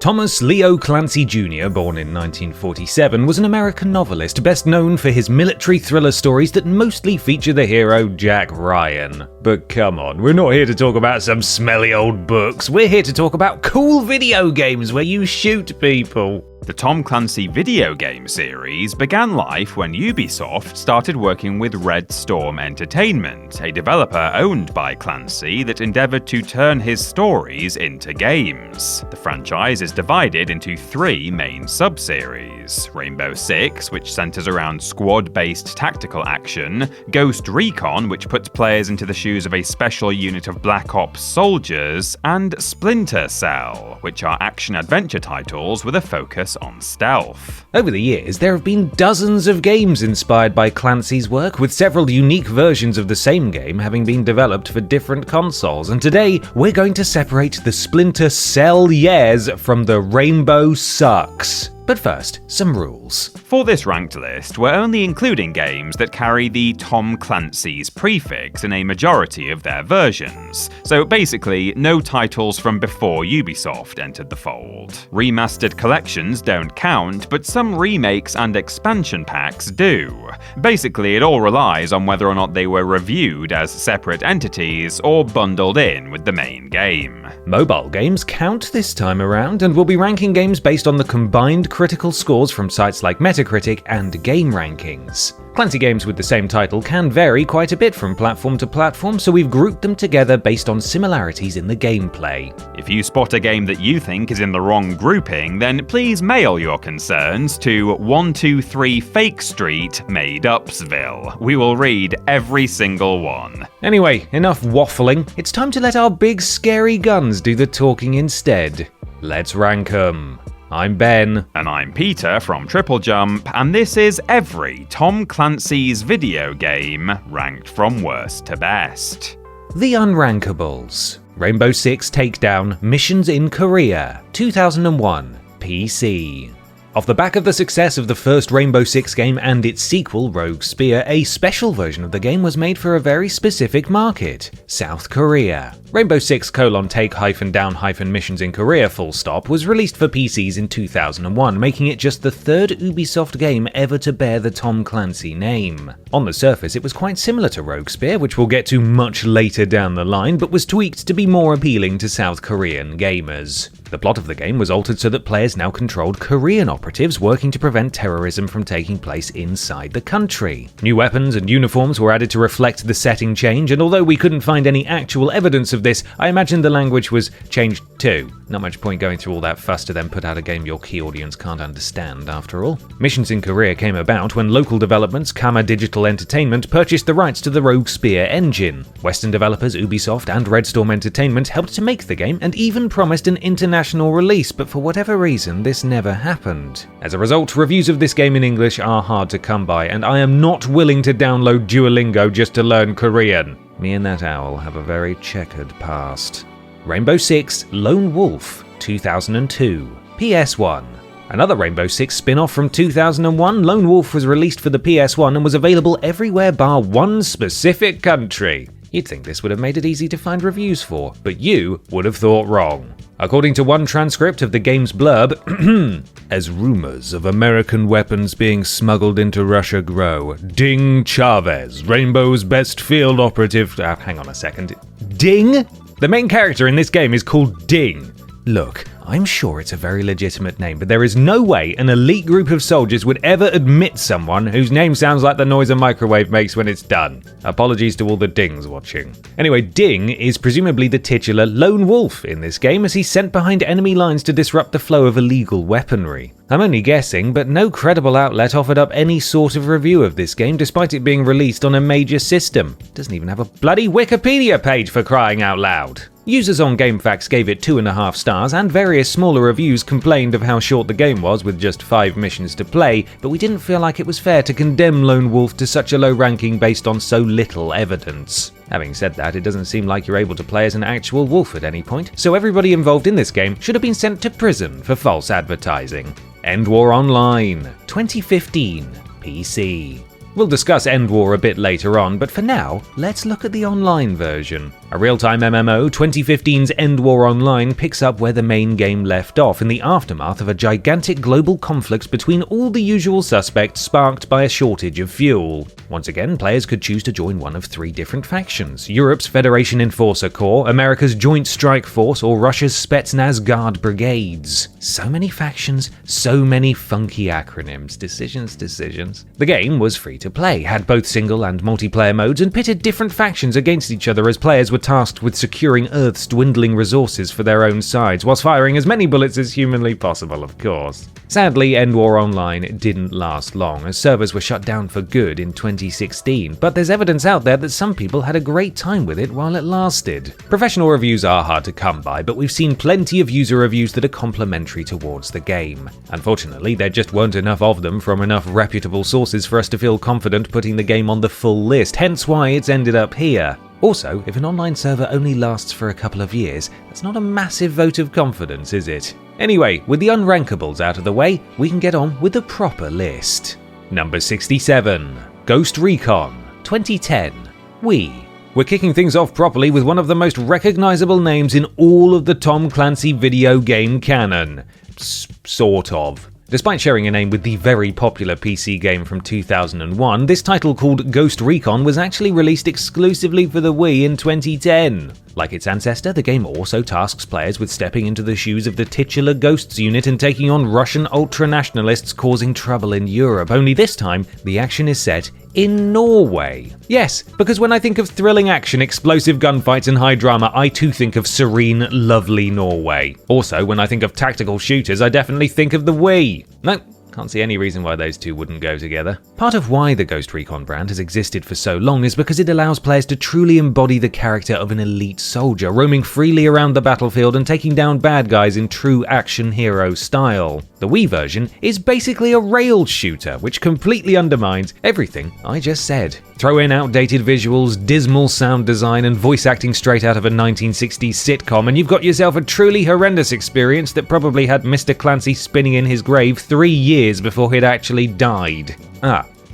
Thomas Leo Clancy Jr., born in 1947, was an American novelist best known for his military thriller stories that mostly feature the hero Jack Ryan. But come on, we're not here to talk about some smelly old books, we're here to talk about cool video games where you shoot people. The Tom Clancy video game series began life when Ubisoft started working with Red Storm Entertainment, a developer owned by Clancy that endeavoured to turn his stories into games. The franchise is divided into three main subseries: Rainbow Six, which centres around squad-based tactical action, Ghost Recon, which puts players into the shoes of a special unit of Black Ops soldiers, and Splinter Cell, which are action-adventure titles with a focus on stealth. Over the years, there have been dozens of games inspired by Clancy's work, with several unique versions of the same game having been developed for different consoles, and today we're going to separate the Splinter Cell-Yeahs from the Rainbow Sucks. But first, some rules. For this ranked list, we're only including games that carry the Tom Clancy's prefix in a majority of their versions. So basically, no titles from before Ubisoft entered the fold. Remastered collections don't count, but some remakes and expansion packs do. Basically, it all relies on whether or not they were reviewed as separate entities or bundled in with the main game. Mobile games count this time around, and we'll be ranking games based on the combined critical scores from sites like Metacritic and GameRankings. Clancy games with the same title can vary quite a bit from platform to platform, so we've grouped them together based on similarities in the gameplay. If you spot a game that you think is in the wrong grouping, then please mail your concerns to 123 Fake Street, Made-Upsville. We will read every single one. Anyway, enough waffling. It's time to let our big scary guns do the talking instead. Let's rank 'em. I'm Ben. And I'm Peter from TripleJump, and this is every Tom Clancy's video game ranked from worst to best. The Unrankables. Rainbow Six Takedown, Missions in Korea, 2001, PC. Off the back of the success of the first Rainbow Six game and its sequel, Rogue Spear, a special version of the game was made for a very specific market: South Korea. Rainbow Six: Take-Down-Missions in Korea was released for PCs in 2001, making it just the third Ubisoft game ever to bear the Tom Clancy name. On the surface, it was quite similar to Rogue Spear, which we'll get to much later down the line, but was tweaked to be more appealing to South Korean gamers. The plot of the game was altered so that players now controlled Korean operatives working to prevent terrorism from taking place inside the country. New weapons and uniforms were added to reflect the setting change, and although we couldn't find any actual evidence of this, I imagine the language was changed too. Not much point going through all that fuss to then put out a game your key audience can't understand, after all. Missions in Korea came about when local developments Kama Digital Entertainment purchased the rights to the Rogue Spear engine. Western developers Ubisoft and Red Storm Entertainment helped to make the game and even promised an international release, but for whatever reason this never happened. As a result, reviews of this game in English are hard to come by, and I am not willing to download Duolingo just to learn Korean. Me and that owl have a very checkered past. Rainbow Six Lone Wolf, 2002, PS1. Another Rainbow Six spin-off from 2001, Lone Wolf was released for the PS1 and was available everywhere bar one specific country. You'd think this would have made it easy to find reviews for, but you would have thought wrong. According to one transcript of the game's blurb, as rumors of American weapons being smuggled into Russia grow, Ding Chavez, Rainbow's best field operative... hang on a second. Ding? The main character in this game is called Ding. Look, I'm sure it's a very legitimate name, but there is no way an elite group of soldiers would ever admit someone whose name sounds like the noise a microwave makes when it's done. Apologies to all the Dings watching. Anyway, Ding is presumably the titular lone wolf in this game, as he's sent behind enemy lines to disrupt the flow of illegal weaponry. I'm only guessing, but no credible outlet offered up any sort of review of this game despite it being released on a major system. It doesn't even have a bloody Wikipedia page, for crying out loud. Users on GameFAQs gave it 2.5 stars, and various smaller reviews complained of how short the game was with just 5 missions to play, but we didn't feel like it was fair to condemn Lone Wolf to such a low ranking based on so little evidence. Having said that, it doesn't seem like you're able to play as an actual wolf at any point, so everybody involved in this game should have been sent to prison for false advertising. End War Online, 2015, PC. We'll discuss End War a bit later on, but for now, let's look at the online version. A real-time MMO, 2015's End War Online picks up where the main game left off in the aftermath of a gigantic global conflict between all the usual suspects sparked by a shortage of fuel. Once again, players could choose to join one of 3 different factions: Europe's Federation Enforcer Corps, America's Joint Strike Force, or Russia's Spetsnaz Guard Brigades. So many factions, so many funky acronyms. Decisions. The game was free to play, had both single and multiplayer modes, and pitted different factions against each other as players were tasked with securing Earth's dwindling resources for their own sides, whilst firing as many bullets as humanly possible, of course. Sadly, End War Online didn't last long, as servers were shut down for good in 2016, but there's evidence out there that some people had a great time with it while it lasted. Professional reviews are hard to come by, but we've seen plenty of user reviews that are complimentary towards the game. Unfortunately, there just weren't enough of them from enough reputable sources for us to feel confident putting the game on the full list, hence why it's ended up here. Also, if an online server only lasts for a couple of years, that's not a massive vote of confidence, is it? Anyway, with the unrankables out of the way, we can get on with the proper list. Number 67. Ghost Recon, 2010. We're kicking things off properly with one of the most recognizable names in all of the Tom Clancy video game canon. Sort of. Despite sharing a name with the very popular PC game from 2001, this title called Ghost Recon was actually released exclusively for the Wii in 2010. Like its ancestor, the game also tasks players with stepping into the shoes of the titular Ghosts unit and taking on Russian ultra-nationalists causing trouble in Europe, only this time the action is set in Norway. Yes, because when I think of thrilling action, explosive gunfights and high drama, I too think of serene, lovely Norway. Also, when I think of tactical shooters, I definitely think of the Wii. No, can't see any reason why those two wouldn't go together. Part of why the Ghost Recon brand has existed for so long is because it allows players to truly embody the character of an elite soldier, roaming freely around the battlefield and taking down bad guys in true action hero style. The Wii version is basically a rail shooter, which completely undermines everything I just said. Throw in outdated visuals, dismal sound design, and voice acting straight out of a 1960s sitcom, and you've got yourself a truly horrendous experience that probably had Mr. Clancy spinning in his grave 3 years before he'd actually died.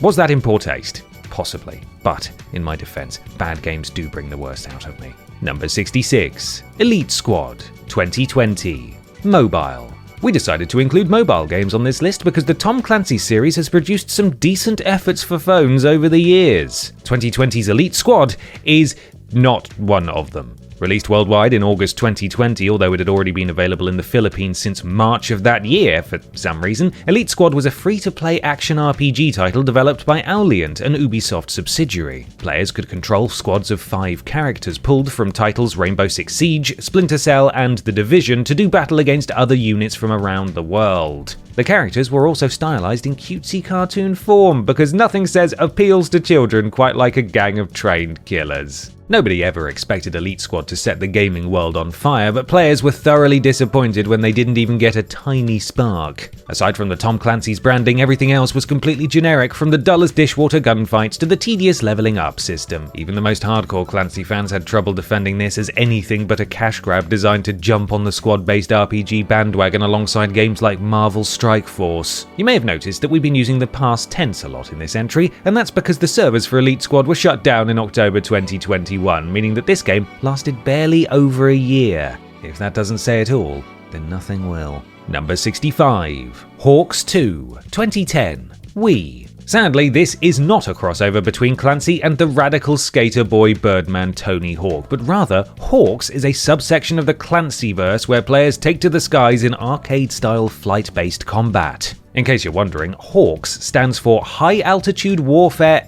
Was that in poor taste? Possibly. But, in my defense, bad games do bring the worst out of me. Number 66. Elite Squad, 2020. Mobile. We decided to include mobile games on this list because the Tom Clancy series has produced some decent efforts for phones over the years. 2020's Elite Squad is not one of them. Released worldwide in August 2020, although it had already been available in the Philippines since March of that year for some reason, Elite Squad was a free-to-play action RPG title developed by Owliant, an UbiSoft subsidiary. Players could control squads of 5 characters pulled from titles Rainbow Six Siege, Splinter Cell, and The Division to do battle against other units from around the world. The characters were also stylized in cutesy cartoon form, because nothing says appeals to children quite like a gang of trained killers. Nobody ever expected Elite Squad to set the gaming world on fire, but players were thoroughly disappointed when they didn't even get a tiny spark. Aside from the Tom Clancy's branding, everything else was completely generic, from the dullest dishwater gunfights to the tedious leveling up system. Even the most hardcore Clancy fans had trouble defending this as anything but a cash grab designed to jump on the squad-based RPG bandwagon alongside games like Marvel Strike Force. You may have noticed that we've been using the past tense a lot in this entry, and that's because the servers for Elite Squad were shut down in October 2021. Meaning that this game lasted barely over a year. If that doesn't say it all, then nothing will. Number 65. Hawks 2, 2010. Wii. Sadly, this is not a crossover between Clancy and the radical skater boy Birdman Tony Hawk, but rather, Hawks is a subsection of the Clancyverse where players take to the skies in arcade-style flight-based combat. In case you're wondering, Hawks stands for High Altitude Warfare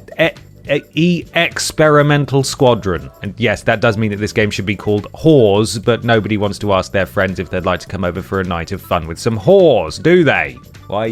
Experimental Squadron. And yes, that does mean that this game should be called Whores, but nobody wants to ask their friends if they'd like to come over for a night of fun with some whores, do they? Why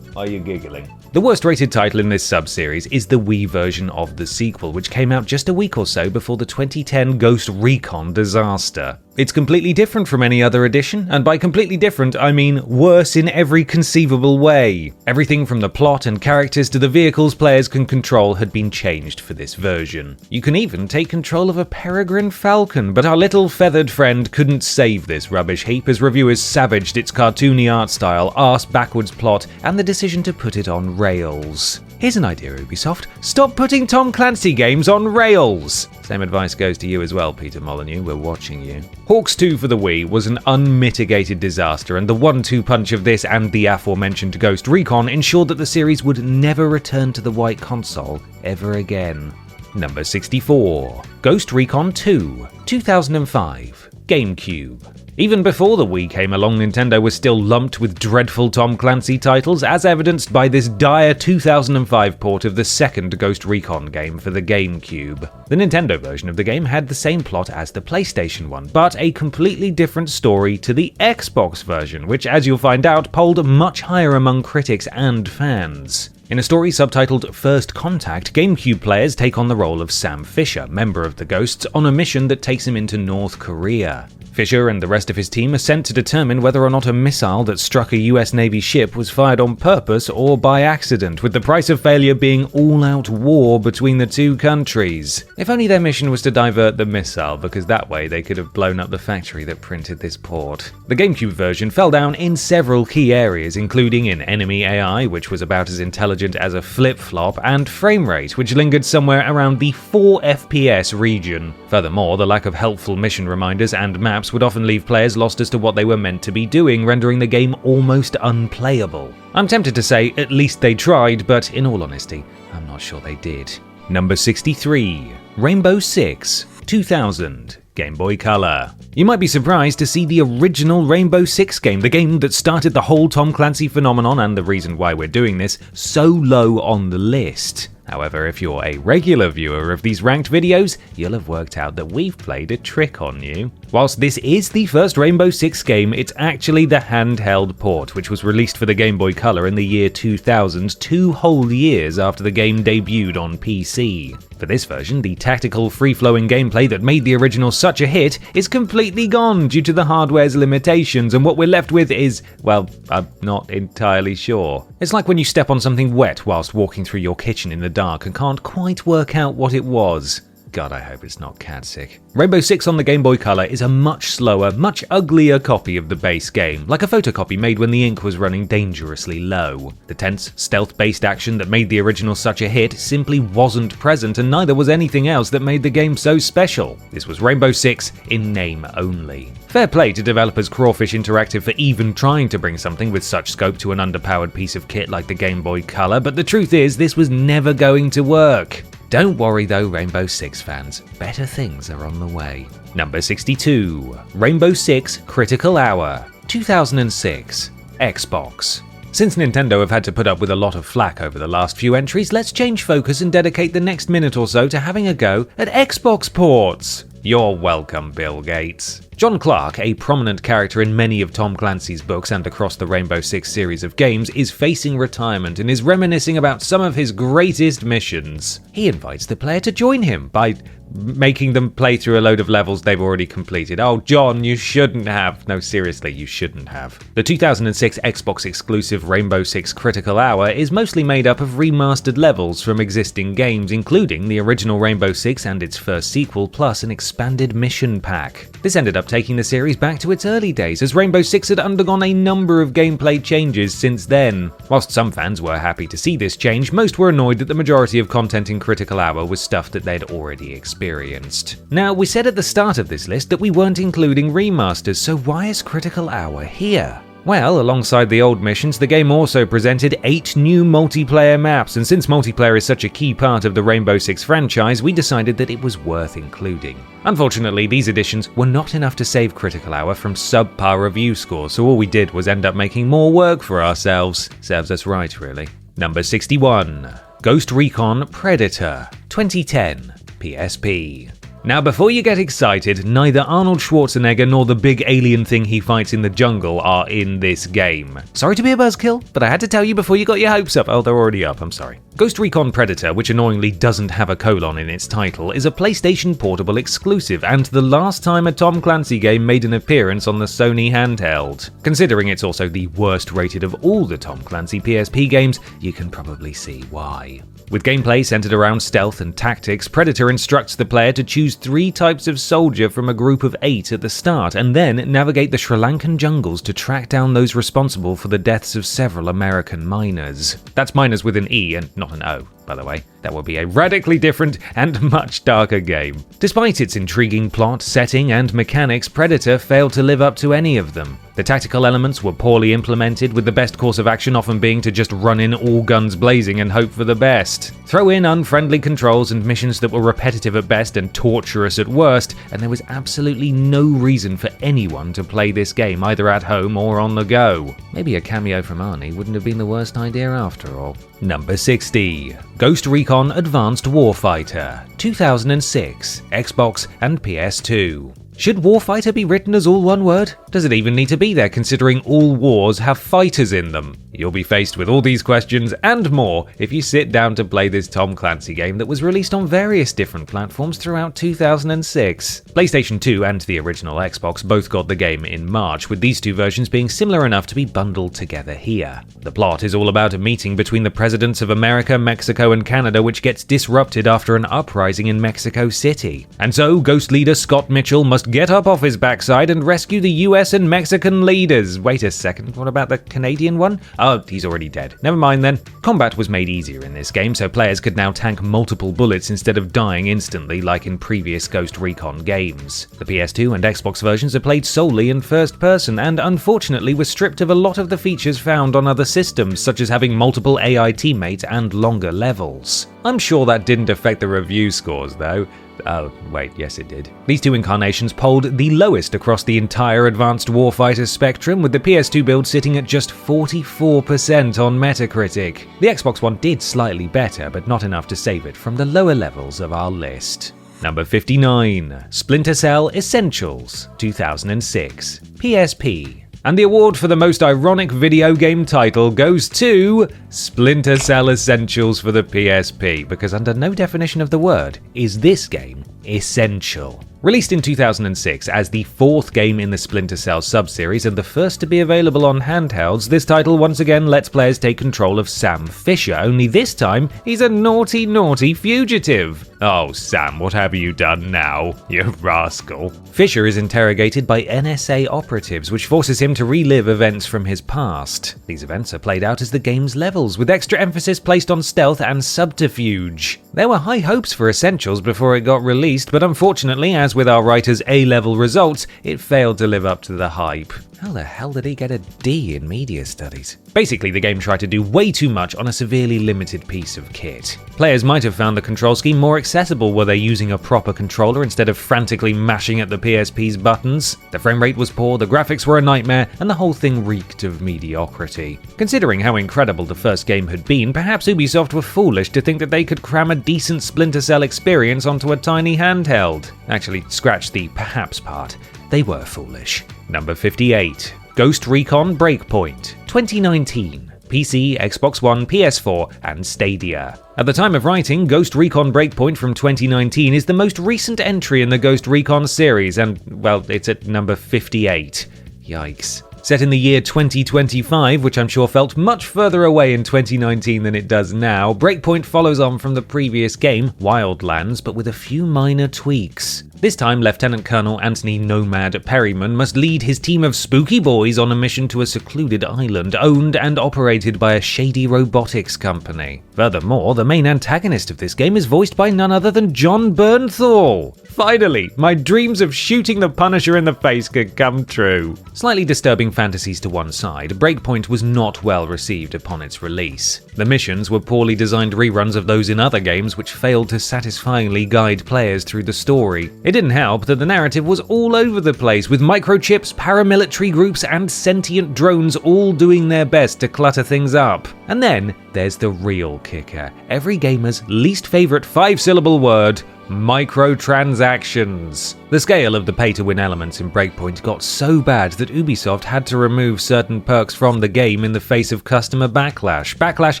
are you giggling? The worst rated title in this sub-series is the Wii version of the sequel, which came out just a week or so before the 2010 Ghost Recon disaster. It's completely different from any other edition, and by completely different, I mean worse in every conceivable way. Everything from the plot and characters to the vehicles players can control had been changed for this version. You can even take control of a peregrine falcon, but our little feathered friend couldn't save this rubbish heap as reviewers savaged its cartoony art style, arse-backwards plot, and the decision to put it on rails. Here's an idea, UbiSoft. Stop putting Tom Clancy games on rails! Same advice goes to you as well, Peter Molyneux, we're watching you. Hawks 2 for the Wii was an unmitigated disaster, and the 1-2 punch of this and the aforementioned Ghost Recon ensured that the series would never return to the white console ever again. Number 64. Ghost Recon 2, 2005, GameCube. Even before the Wii came along, Nintendo was still lumped with dreadful Tom Clancy titles, as evidenced by this dire 2005 port of the second Ghost Recon game for the GameCube. The Nintendo version of the game had the same plot as the PlayStation one, but a completely different story to the Xbox version, which, as you'll find out, polled much higher among critics and fans. In a story subtitled First Contact, GameCube players take on the role of Sam Fisher, member of the Ghosts, on a mission that takes him into North Korea. Fisher and the rest of his team are sent to determine whether or not a missile that struck a US Navy ship was fired on purpose or by accident, with the price of failure being all-out war between the two countries. If only their mission was to divert the missile, because that way they could have blown up the factory that printed this port. The GameCube version fell down in several key areas, including in enemy AI, which was about as intelligent as a flip-flop, and frame rate, which lingered somewhere around the 4 FPS region. Furthermore, the lack of helpful mission reminders and maps would often leave players lost as to what they were meant to be doing, rendering the game almost unplayable. I'm tempted to say at least they tried, but in all honesty, I'm not sure they did. Number 63. Rainbow Six, 2000, Game Boy Color. You might be surprised to see the original Rainbow Six game, the game that started the whole Tom Clancy phenomenon and the reason why we're doing this, so low on the list. However, if you're a regular viewer of these ranked videos, you'll have worked out that we've played a trick on you. Whilst this is the first Rainbow Six game, it's actually the handheld port, which was released for the Game Boy Color in the year 2000, 2 whole years after the game debuted on PC. For this version, the tactical, free-flowing gameplay that made the original such a hit is completely gone due to the hardware's limitations, and what we're left with is, well, I'm not entirely sure. It's like when you step on something wet whilst walking through your kitchen in the dark and can't quite work out what it was. God, I hope it's not cat sick. Rainbow Six on the Game Boy Color is a much slower, much uglier copy of the base game, like a photocopy made when the ink was running dangerously low. The tense, stealth-based action that made the original such a hit simply wasn't present, and neither was anything else that made the game so special. This was Rainbow Six in name only. Fair play to developers Crawfish Interactive for even trying to bring something with such scope to an underpowered piece of kit like the Game Boy Color, but the truth is this was never going to work. Don't worry though, Rainbow Six fans, better things are on the way. Number 62. Rainbow Six Critical Hour, 2006, Xbox. Since Nintendo have had to put up with a lot of flack over the last few entries, let's change focus and dedicate the next minute or so to having a go at Xbox ports. You're welcome, Bill Gates. John Clark, a prominent character in many of Tom Clancy's books and across the Rainbow Six series of games, is facing retirement and is reminiscing about some of his greatest missions. He invites the player to join him by making them play through a load of levels they've already completed. Oh, John, you shouldn't have. No, seriously, you shouldn't have. The 2006 Xbox exclusive Rainbow Six Critical Hour is mostly made up of remastered levels from existing games, including the original Rainbow Six and its first sequel, plus an expanded mission pack. This ended up taking the series back to its early days, as Rainbow Six had undergone a number of gameplay changes since then. Whilst some fans were happy to see this change, most were annoyed that the majority of content in Critical Hour was stuff that they'd already experienced. Now, we said at the start of this list that we weren't including remasters, so why is Critical Hour here? Well, alongside the old missions, the game also presented 8 new multiplayer maps, and since multiplayer is such a key part of the Rainbow Six franchise, we decided that it was worth including. Unfortunately, these additions were not enough to save Critical Hour from subpar review scores, so all we did was end up making more work for ourselves. Serves us right, really. Number 61. Ghost Recon Predator, 2010, PSP. Now, before you get excited, neither Arnold Schwarzenegger nor the big alien thing he fights in the jungle are in this game. Sorry to be a buzzkill, but I had to tell you before you got your hopes up. Oh, they're already up, I'm sorry. Ghost Recon Predator, which annoyingly doesn't have a colon in its title, is a PlayStation Portable exclusive and the last time a Tom Clancy game made an appearance on the Sony handheld. Considering it's also the worst rated of all the Tom Clancy PSP games, you can probably see why. With gameplay centered around stealth and tactics, Predator instructs the player to choose choose 3 types of soldier from a group of 8 at the start, and then navigate the Sri Lankan jungles to track down those responsible for the deaths of several American miners. That's miners with an E and not an O, by the way. That would be a radically different and much darker game. Despite its intriguing plot, setting, and mechanics, Predator failed to live up to any of them. The tactical elements were poorly implemented, with the best course of action often being to just run in all guns blazing and hope for the best. Throw in unfriendly controls and missions that were repetitive at best and torturous at worst, and there was absolutely no reason for anyone to play this game either at home or on the go. Maybe a cameo from Arnie wouldn't have been the worst idea after all. Number 60. Ghost Recon Advanced Warfighter, 2006, Xbox and PS2. Should Warfighter be written as all one word? Does it even need to be there, considering all wars have fighters in them? You'll be faced with all these questions and more if you sit down to play this Tom Clancy game that was released on various different platforms throughout 2006. PlayStation 2 and the original Xbox both got the game in March, with these 2 versions being similar enough to be bundled together here. The plot is all about a meeting between the presidents of America, Mexico, and Canada, which gets disrupted after an uprising in Mexico City. And so, Ghost leader Scott Mitchell must get up off his backside and rescue the US and Mexican leaders. Wait a second, what about the Canadian one? Oh, he's already dead. Never mind then. Combat was made easier in this game, so players could now tank multiple bullets instead of dying instantly like in previous Ghost Recon games. The PS2 and Xbox versions are played solely in first person and unfortunately were stripped of a lot of the features found on other systems, such as having multiple AI teammates and longer levels. I'm sure that didn't affect the review scores though. Oh, wait, yes it did. These 2 incarnations polled the lowest across the entire Advanced Warfighter spectrum, with the PS2 build sitting at just 44% on Metacritic. The Xbox One did slightly better, but not enough to save it from the lower levels of our list. Number 59. Splinter Cell Essentials, 2006, PSP. And the award for the most ironic video game title goes to Splinter Cell Essentials for the PSP, because under no definition of the word is this game essential. Released in 2006 as the 4th game in the Splinter Cell subseries and the first to be available on handhelds, this title once again lets players take control of Sam Fisher, only this time he's a naughty, naughty fugitive. Oh, Sam, what have you done now, you rascal? Fisher is interrogated by NSA operatives, which forces him to relive events from his past. These events are played out as the game's levels, with extra emphasis placed on stealth and subterfuge. There were high hopes for Essentials before it got released, but unfortunately, as with our writer's A-level results, it failed to live up to the hype. How the hell did he get a D in media studies? Basically, the game tried to do way too much on a severely limited piece of kit. Players might have found the control scheme more accessible were they using a proper controller instead of frantically mashing at the PSP's buttons. The frame rate was poor, the graphics were a nightmare, and the whole thing reeked of mediocrity. Considering how incredible the first game had been, perhaps Ubisoft were foolish to think that they could cram a decent Splinter Cell experience onto a tiny handheld. Actually, scratch the perhaps part. They were foolish. Number 58. Ghost Recon Breakpoint, 2019. PC, Xbox One, PS4, and Stadia. At the time of writing, Ghost Recon Breakpoint from 2019 is the most recent entry in the Ghost Recon series, and, well, it's at number 58. Yikes. Set in the year 2025, which I'm sure felt much further away in 2019 than it does now, Breakpoint follows on from the previous game, Wildlands, but with a few minor tweaks. This time, Lieutenant Colonel Anthony Nomad Perryman must lead his team of spooky boys on a mission to a secluded island owned and operated by a shady robotics company. Furthermore, the main antagonist of this game is voiced by none other than Jon Bernthal. Finally, my dreams of shooting the Punisher in the face could come true. Slightly disturbing fantasies to one side, Breakpoint was not well received upon its release. The missions were poorly designed reruns of those in other games which failed to satisfyingly guide players through the story. It didn't help that the narrative was all over the place, with microchips, paramilitary groups, and sentient drones all doing their best to clutter things up. And then there's the real kicker. Every gamer's least favourite 5-syllable word: microtransactions. The scale of the pay-to-win elements in Breakpoint got so bad that Ubisoft had to remove certain perks from the game in the face of customer backlash. Backlash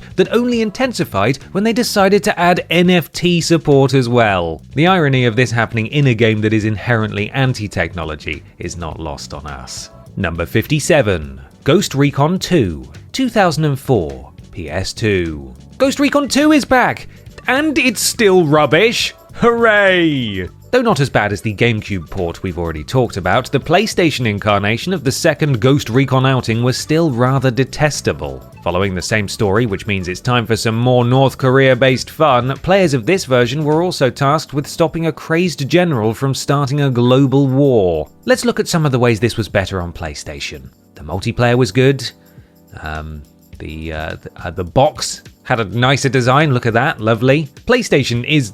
that only intensified when they decided to add NFT support as well. The irony of this happening in a game that is inherently anti-technology is not lost on us. Number 57. Ghost Recon 2, 2004, PS2. Ghost Recon 2 is back! And it's still rubbish! Hooray! Though not as bad as the GameCube port we've already talked about, the PlayStation incarnation of the second Ghost Recon outing was still rather detestable. Following the same story, which means it's time for some more North Korea-based fun, players of this version were also tasked with stopping a crazed general from starting a global war. Let's look at some of the ways this was better on PlayStation. The multiplayer was good. The box had a nicer design, look at that, lovely. PlayStation is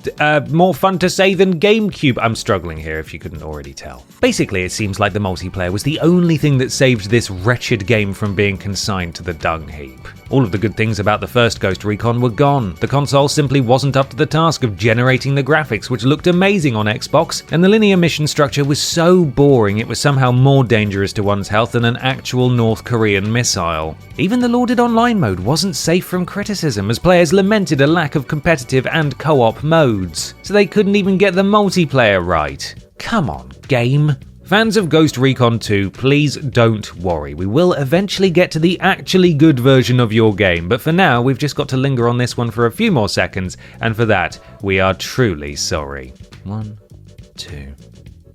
more fun to say than GameCube. I'm struggling here if you couldn't already tell. Basically, it seems like the multiplayer was the only thing that saved this wretched game from being consigned to the dung heap. All of the good things about the first Ghost Recon were gone. The console simply wasn't up to the task of generating the graphics, which looked amazing on Xbox, and the linear mission structure was so boring it was somehow more dangerous to one's health than an actual North Korean missile. Even the lauded online mode wasn't safe from criticism, as players lamented a lack of competitive and co-op modes, so they couldn't even get the multiplayer right. Come on, game. Fans of Ghost Recon 2, please don't worry. We will eventually get to the actually good version of your game, but for now, we've just got to linger on this one for a few more seconds, and for that, we are truly sorry. 1, 2,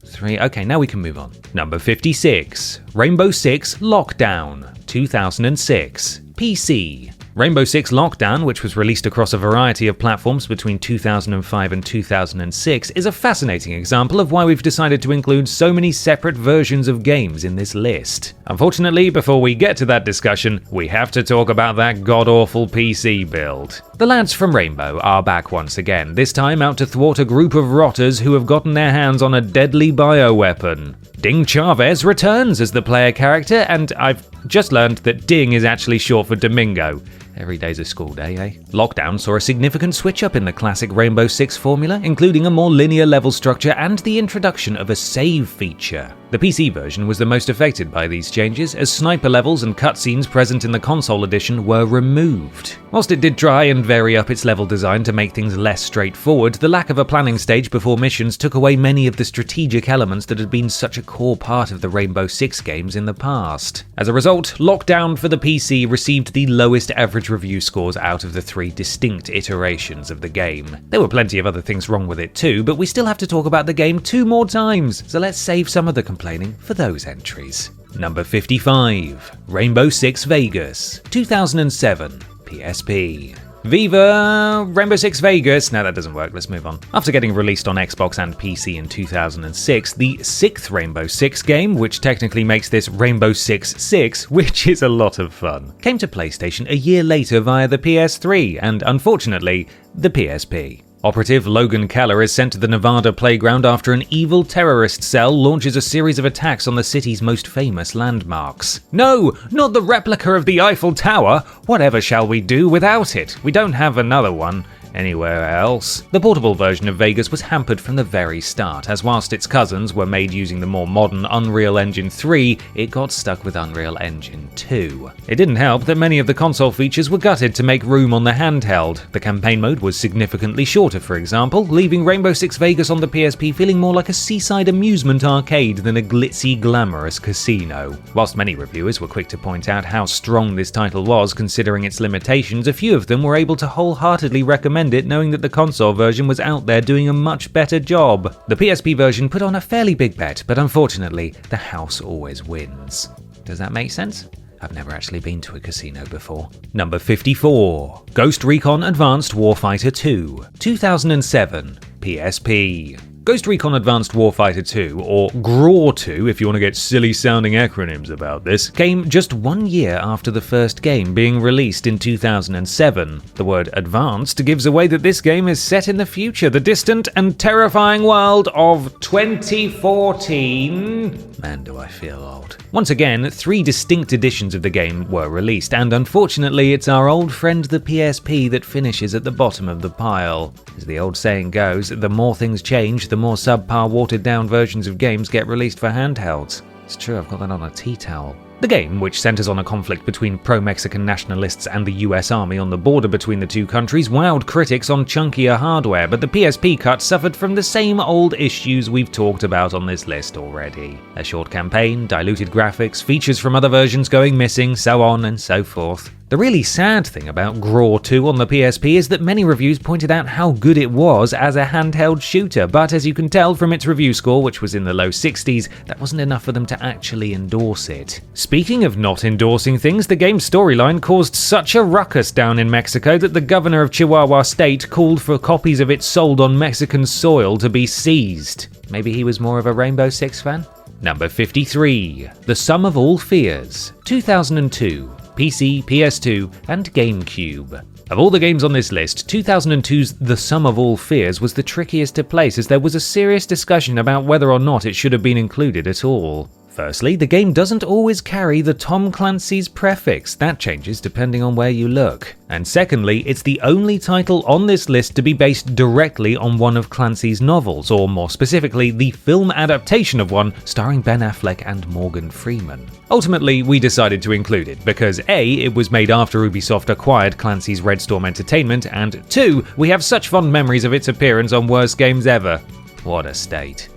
3. Okay, now we can move on. Number 56. Rainbow Six Lockdown, 2006. PC. Rainbow Six Lockdown, which was released across a variety of platforms between 2005 and 2006, is a fascinating example of why we've decided to include so many separate versions of games in this list. Unfortunately, before we get to that discussion, we have to talk about that god-awful PC build. The lads from Rainbow are back once again, this time out to thwart a group of rotters who have gotten their hands on a deadly bioweapon. Ding Chavez returns as the player character, and I've just learned that Ding is actually short for Domingo. Every day's a school day, eh? Lockdown saw a significant switch up in the classic Rainbow Six formula, including a more linear level structure and the introduction of a save feature. The PC version was the most affected by these changes, as sniper levels and cutscenes present in the console edition were removed. Whilst it did try and vary up its level design to make things less straightforward, the lack of a planning stage before missions took away many of the strategic elements that had been such a core part of the Rainbow Six games in the past. As a result, Lockdown for the PC received the lowest average review scores out of the 3 distinct iterations of the game. There were plenty of other things wrong with it too, but we still have to talk about the game 2 more times, so let's save some of the complaining for those entries. Number 55. Rainbow Six Vegas, 2007. PSP. Viva Rainbow Six Vegas. No, that doesn't work. Let's move on. After getting released on Xbox and PC in 2006, the 6th Rainbow Six game, which technically makes this Rainbow Six 6, which is a lot of fun, came to PlayStation a year later via the PS3 and, unfortunately, the PSP. Operative Logan Keller is sent to the Nevada playground after an evil terrorist cell launches a series of attacks on the city's most famous landmarks. No, not the replica of the Eiffel Tower! Whatever shall we do without it? We don't have another one anywhere else. The portable version of Vegas was hampered from the very start, as whilst its cousins were made using the more modern Unreal Engine 3, it got stuck with Unreal Engine 2. It didn't help that many of the console features were gutted to make room on the handheld. The campaign mode was significantly shorter, for example, leaving Rainbow Six Vegas on the PSP feeling more like a seaside amusement arcade than a glitzy, glamorous casino. Whilst many reviewers were quick to point out how strong this title was considering its limitations, a few of them were able to wholeheartedly recommend it, knowing that the console version was out there doing a much better job. The PSP version put on a fairly big bet, but unfortunately, the house always wins. Does that make sense? I've never actually been to a casino before. Number 54. Ghost Recon Advanced Warfighter 2, 2007. PSP. Ghost Recon Advanced Warfighter 2, or GRAW 2 if you want to get silly sounding acronyms about this, came just 1 year after the first game being released in 2007. The word advanced gives away that this game is set in the future, the distant and terrifying world of 2014. Man, do I feel old. Once again, 3 distinct editions of the game were released, and unfortunately it's our old friend the PSP that finishes at the bottom of the pile. As the old saying goes, the more things change, the more subpar, watered-down versions of games get released for handhelds. It's true, I've got that on a tea towel. The game, which centers on a conflict between pro-Mexican nationalists and the US Army on the border between the two countries, wowed critics on chunkier hardware, but the PSP cut suffered from the same old issues we've talked about on this list already. A short campaign, diluted graphics, features from other versions going missing, so on and so forth. The really sad thing about Graw 2 on the PSP is that many reviews pointed out how good it was as a handheld shooter, but as you can tell from its review score, which was in the low 60s, that wasn't enough for them to actually endorse it. Speaking of not endorsing things, the game's storyline caused such a ruckus down in Mexico that the governor of Chihuahua State called for copies of it sold on Mexican soil to be seized. Maybe he was more of a Rainbow Six fan? Number 53. The Sum of All Fears, 2002. PC, PS2, and GameCube. Of all the games on this list, 2002's The Sum of All Fears was the trickiest to place as there was a serious discussion about whether or not it should have been included at all. Firstly, the game doesn't always carry the Tom Clancy's prefix, that changes depending on where you look. And secondly, it's the only title on this list to be based directly on one of Clancy's novels, or more specifically, the film adaptation of one starring Ben Affleck and Morgan Freeman. Ultimately, we decided to include it because A, it was made after Ubisoft acquired Clancy's Red Storm Entertainment, and 2, we have such fond memories of its appearance on Worst Games Ever. What a state.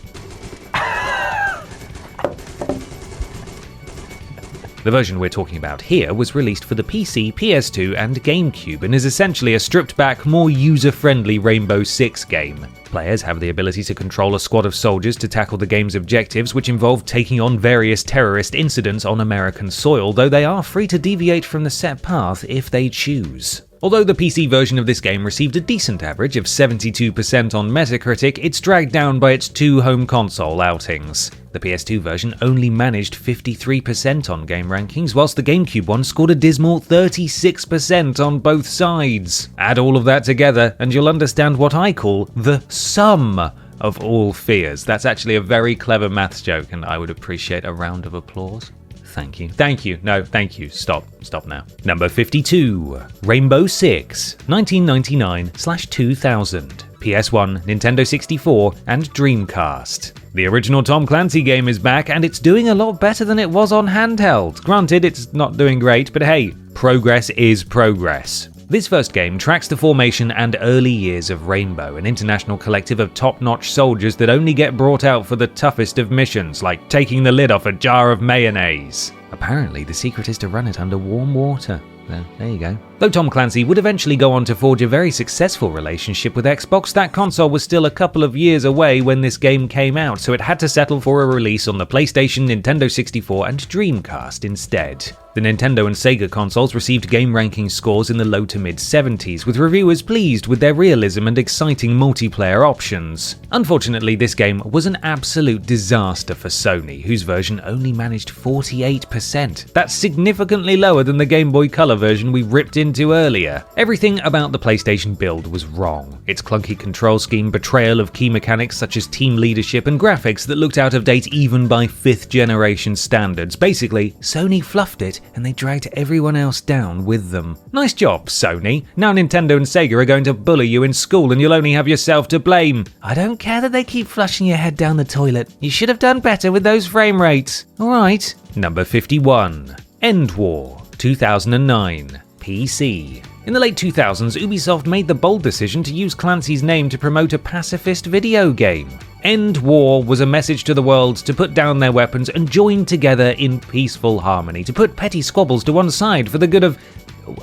The version we're talking about here was released for the PC, PS2, and GameCube and is essentially a stripped-back, more user-friendly Rainbow Six game. Players have the ability to control a squad of soldiers to tackle the game's objectives, which involve taking on various terrorist incidents on American soil, though they are free to deviate from the set path if they choose. Although the PC version of this game received a decent average of 72% on Metacritic, it's dragged down by its 2 home console outings. The PS2 version only managed 53% on game rankings, whilst the GameCube one scored a dismal 36% on both sides. Add all of that together, and you'll understand what I call the sum of all fears. That's actually a very clever maths joke, and I would appreciate a round of applause. Thank you. Thank you. No, thank you. Stop. Stop now. Number 52. Rainbow Six, 1999/2000. PS1, Nintendo 64, and Dreamcast. The original Tom Clancy game is back, and it's doing a lot better than it was on handheld. Granted, it's not doing great, but hey, progress is progress. This first game tracks the formation and early years of Rainbow, an international collective of top-notch soldiers that only get brought out for the toughest of missions, like taking the lid off a jar of mayonnaise. Apparently, the secret is to run it under warm water. There you go. Though Tom Clancy would eventually go on to forge a very successful relationship with Xbox, that console was still a couple of years away when this game came out, so it had to settle for a release on the PlayStation, Nintendo 64, and Dreamcast instead. The Nintendo and Sega consoles received game ranking scores in the low to mid 70s, with reviewers pleased with their realism and exciting multiplayer options. Unfortunately, this game was an absolute disaster for Sony, whose version only managed 48%. That's significantly lower than the Game Boy Color version we ripped into earlier. Everything about the PlayStation build was wrong. Its clunky control scheme, betrayal of key mechanics such as team leadership, and graphics that looked out of date even by 5th generation standards. Basically, Sony fluffed it and they dragged everyone else down with them. Nice job, Sony. Now Nintendo and Sega are going to bully you in school and you'll only have yourself to blame. I don't care that they keep flushing your head down the toilet. You should have done better with those frame rates. Alright. Number 51. End War, 2009. PC. In the late 2000s, Ubisoft made the bold decision to use Clancy's name to promote a pacifist video game. End War was a message to the world to put down their weapons and join together in peaceful harmony, to put petty squabbles to one side for the good of...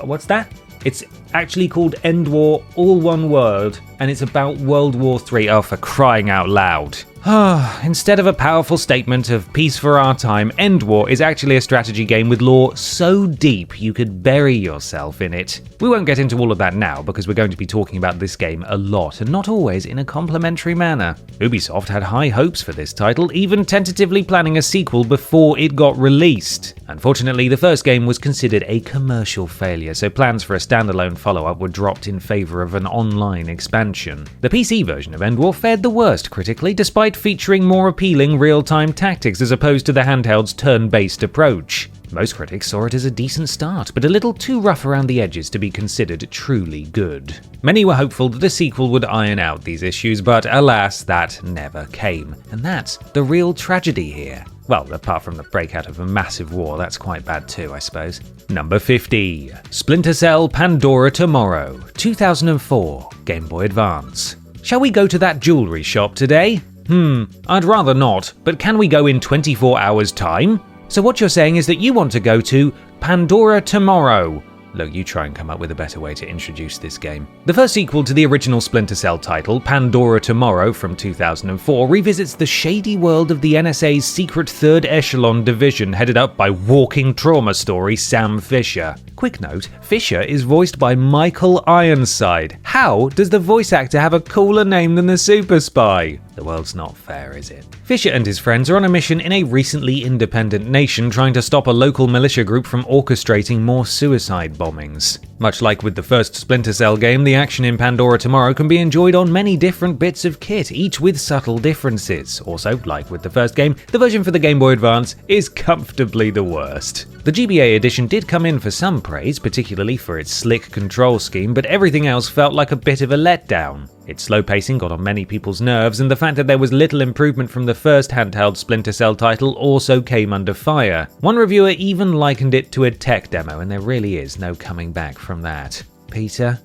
What's that? It's actually called End War, all one word, and it's about World War III. Oh, for crying out loud. Instead of a powerful statement of peace for our time, End War is actually a strategy game with lore so deep you could bury yourself in it. We won't get into all of that now because we're going to be talking about this game a lot and not always in a complimentary manner. Ubisoft had high hopes for this title, even tentatively planning a sequel before it got released. Unfortunately, the first game was considered a commercial failure, so plans for a standalone follow-up were dropped in favour of an online expansion. The PC version of End War fared the worst critically, despite featuring more appealing real-time tactics as opposed to the handheld's turn-based approach. Most critics saw it as a decent start, but a little too rough around the edges to be considered truly good. Many were hopeful that a sequel would iron out these issues, but alas, that never came. And that's the real tragedy here. Well, apart from the breakout of a massive war, that's quite bad too, I suppose. Number 50. Splinter Cell Pandora Tomorrow, 2004, Game Boy Advance. Shall we go to that jewellery shop today? I'd rather not, but can we go in 24 hours time? So what you're saying is that you want to go to Pandora Tomorrow. Look, you try and come up with a better way to introduce this game. The first sequel to the original Splinter Cell title, Pandora Tomorrow from 2004, revisits the shady world of the NSA's secret third echelon division headed up by walking trauma story Sam Fisher. Quick note, Fisher is voiced by Michael Ironside. How does the voice actor have a cooler name than the super spy? The world's not fair, is it? Fisher and his friends are on a mission in a recently independent nation trying to stop a local militia group from orchestrating more suicide bombings. Much like with the first Splinter Cell game, the action in Pandora Tomorrow can be enjoyed on many different bits of kit, each with subtle differences. Also, like with the first game, the version for the Game Boy Advance is comfortably the worst. The GBA edition did come in for some praise, particularly for its slick control scheme, but everything else felt like a bit of a letdown. Its slow pacing got on many people's nerves, and the fact that there was little improvement from the first handheld Splinter Cell title also came under fire. One reviewer even likened it to a tech demo, and there really is no coming back from that. Peter?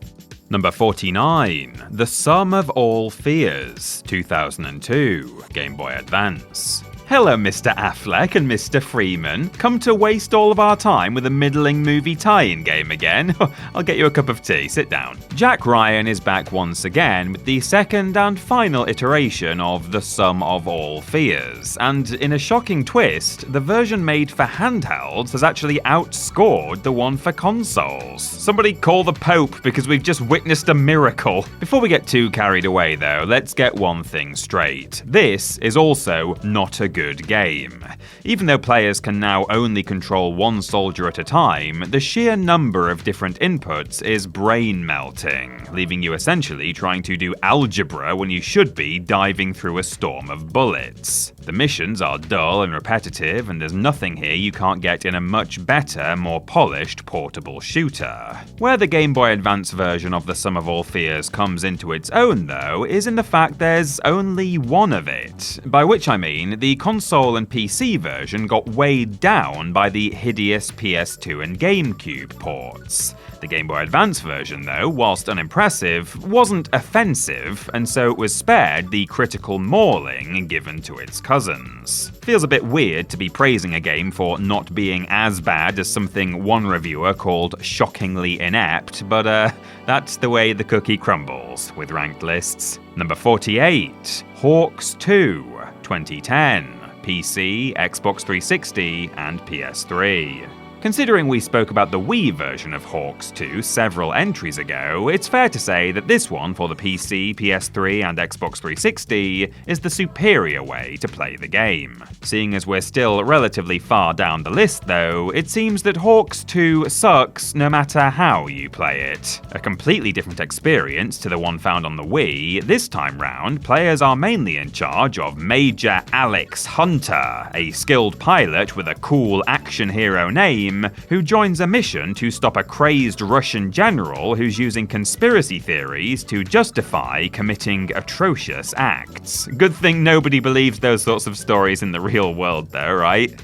Number 49, The Sum of All Fears, 2002, Game Boy Advance. Hello, Mr. Affleck and Mr. Freeman. Come to waste all of our time with a middling movie tie-in game again? I'll get you a cup of tea, sit down. Jack Ryan is back once again with the second and final iteration of The Sum of All Fears, and in a shocking twist, the version made for handhelds has actually outscored the one for consoles. Somebody call the Pope, because we've just witnessed a miracle. Before we get too carried away though, let's get one thing straight. This is also not a good game. Even though players can now only control one soldier at a time, the sheer number of different inputs is brain-melting, leaving you essentially trying to do algebra when you should be diving through a storm of bullets. The missions are dull and repetitive, and there's nothing here you can't get in a much better, more polished portable shooter. Where the Game Boy Advance version of The Sum of All Fears comes into its own, though, is in the fact there's only one of it. By which I mean, the console and PC version got weighed down by the hideous PS2 and GameCube ports. The Game Boy Advance version, though, whilst unimpressive, wasn't offensive, and so it was spared the critical mauling given to its cousins. Feels a bit weird to be praising a game for not being as bad as something one reviewer called shockingly inept, but that's the way the cookie crumbles with ranked lists. Number 48, Hawks 2, 2010, PC, Xbox 360, and PS3. Considering we spoke about the Wii version of Hawks 2 several entries ago, it's fair to say that this one for the PC, PS3, and Xbox 360 is the superior way to play the game. Seeing as we're still relatively far down the list though, it seems that Hawks 2 sucks no matter how you play it. A completely different experience to the one found on the Wii, this time round players are mainly in charge of Major Alex Hunter, a skilled pilot with a cool action hero name, who joins a mission to stop a crazed Russian general who's using conspiracy theories to justify committing atrocious acts. Good thing nobody believes those sorts of stories in the real world though, right?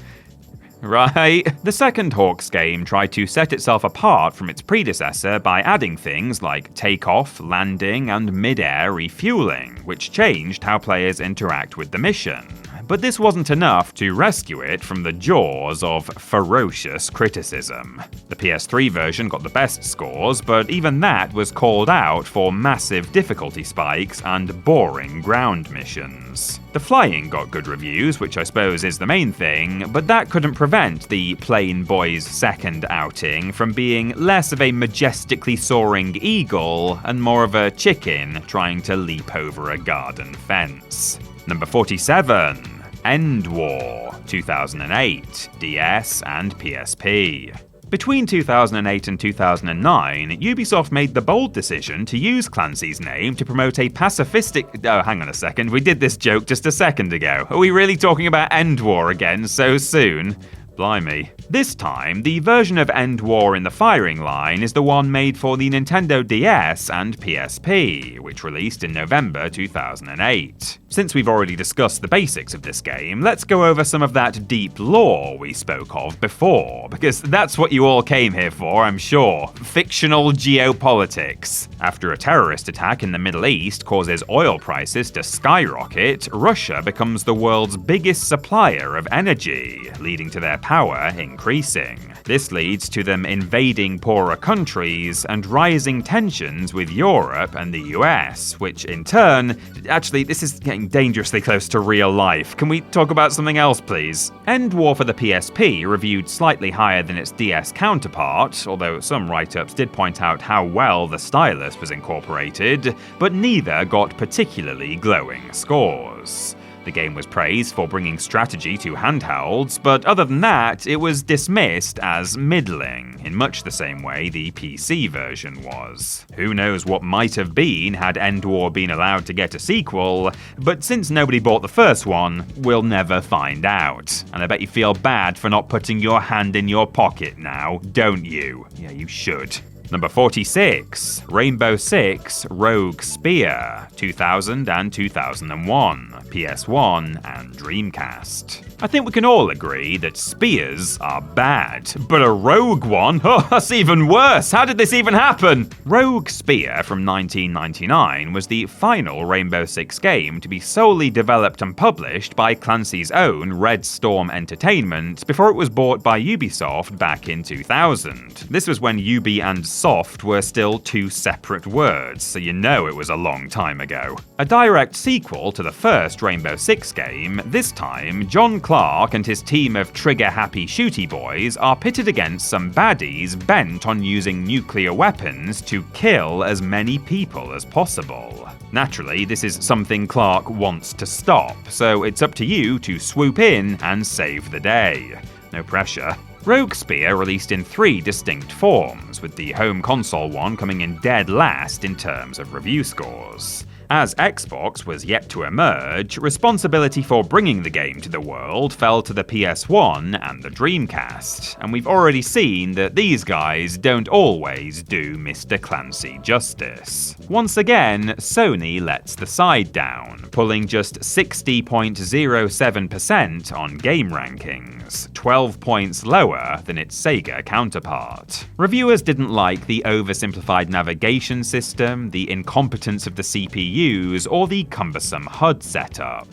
Right? The second Hawks game tried to set itself apart from its predecessor by adding things like takeoff, landing, and mid-air refueling, which changed how players interact with the mission. But this wasn't enough to rescue it from the jaws of ferocious criticism. The PS3 version got the best scores, but even that was called out for massive difficulty spikes and boring ground missions. The flying got good reviews, which I suppose is the main thing, but that couldn't prevent the plain boy's second outing from being less of a majestically soaring eagle and more of a chicken trying to leap over a garden fence. Number 47, End War, 2008, DS and PSP. Between 2008 and 2009, Ubisoft made the bold decision to use Clancy's name to promote a pacifistic— oh, hang on a second, we did this joke just a second ago. Are we really talking about End War again so soon? Blimey. This time, the version of End War in the firing line is the one made for the Nintendo DS and PSP, which released in November 2008. Since we've already discussed the basics of this game, let's go over some of that deep lore we spoke of before, because that's what you all came here for, I'm sure. Fictional geopolitics. After a terrorist attack in the Middle East causes oil prices to skyrocket, Russia becomes the world's biggest supplier of energy, leading to their power increasing. This leads to them invading poorer countries and rising tensions with Europe and the US, which in turn... Actually, this is getting dangerously close to real life. Can we talk about something else, please? End War for the PSP reviewed slightly higher than its DS counterpart, although some write-ups did point out how well the stylus was incorporated, but neither got particularly glowing scores. The game was praised for bringing strategy to handhelds, but other than that, it was dismissed as middling, in much the same way the PC version was. Who knows what might have been had End War been allowed to get a sequel, but since nobody bought the first one, we'll never find out. And I bet you feel bad for not putting your hand in your pocket now, don't you? Yeah, you should. Number 46, Rainbow Six Rogue Spear, 2000 and 2001, PS1 and Dreamcast. I think we can all agree that spears are bad, but a rogue one? Oh, that's even worse! How did this even happen? Rogue Spear from 1999 was the final Rainbow Six game to be solely developed and published by Clancy's own Red Storm Entertainment before it was bought by UbiSoft back in 2000. This was when Ubi and Soft were still two separate words, so you know it was a long time ago. A direct sequel to the first Rainbow Six game, this time John Clark and his team of trigger-happy shooty boys are pitted against some baddies bent on using nuclear weapons to kill as many people as possible. Naturally, this is something Clark wants to stop, so it's up to you to swoop in and save the day. No pressure. Rogue Spear released in 3 distinct forms, with the home console one coming in dead last in terms of review scores. As Xbox was yet to emerge, responsibility for bringing the game to the world fell to the PS1 and the Dreamcast, and we've already seen that these guys don't always do Mr. Clancy justice. Once again, Sony lets the side down, pulling just 60.07% on game rankings, 12 points lower than its Sega counterpart. Reviewers didn't like the oversimplified navigation system, the incompetence of the CPU, or the cumbersome HUD setup.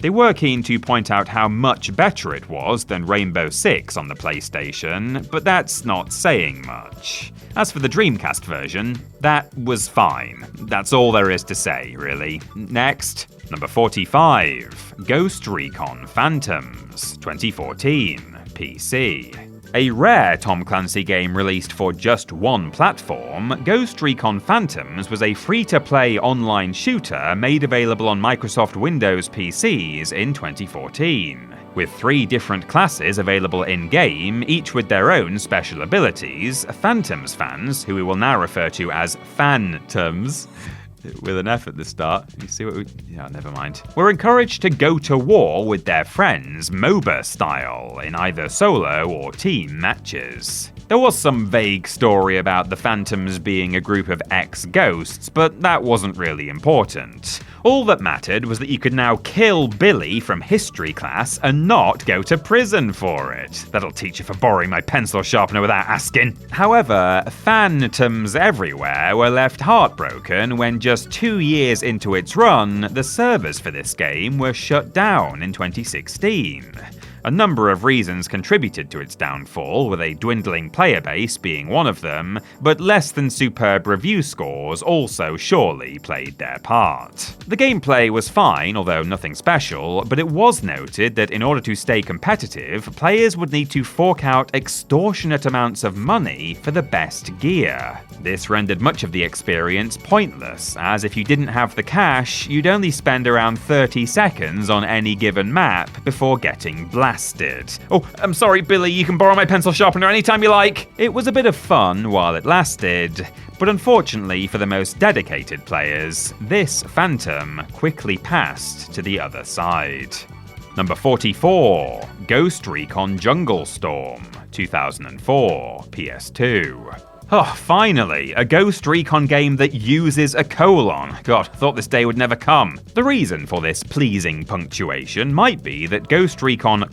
They were keen to point out how much better it was than Rainbow Six on the PlayStation, but that's not saying much. As for the Dreamcast version, that was fine. That's all there is to say, really. Next, number 45, Ghost Recon Phantoms, 2014, PC. A rare Tom Clancy game released for just one platform, Ghost Recon Phantoms was a free-to-play online shooter made available on Microsoft Windows PCs in 2014. With 3 different classes available in-game, each with their own special abilities, Phantoms fans, who we will now refer to as Phantoms, with an F at the start. You see what we... Yeah, never mind. Were encouraged to go to war with their friends, MOBA style, in either solo or team matches. There was some vague story about the Phantoms being a group of ex-ghosts, but that wasn't really important. All that mattered was that you could now kill Billy from history class and not go to prison for it. That'll teach you for borrowing my pencil sharpener without asking. However, Phantoms everywhere were left heartbroken when just 2 years into its run, the servers for this game were shut down in 2016. A number of reasons contributed to its downfall, with a dwindling player base being one of them, but less than superb review scores also surely played their part. The gameplay was fine, although nothing special, but it was noted that in order to stay competitive, players would need to fork out extortionate amounts of money for the best gear. This rendered much of the experience pointless, as if you didn't have the cash, you'd only spend around 30 seconds on any given map before getting blasted. Oh, I'm sorry, Billy, you can borrow my pencil sharpener anytime you like! It was a bit of fun while it lasted, but unfortunately for the most dedicated players, this Phantom quickly passed to the other side. Number 44, Ghost Recon Jungle Storm, 2004, PS2. Oh, finally, a Ghost Recon game that uses a colon. God, thought this day would never come. The reason for this pleasing punctuation might be that Ghost Recon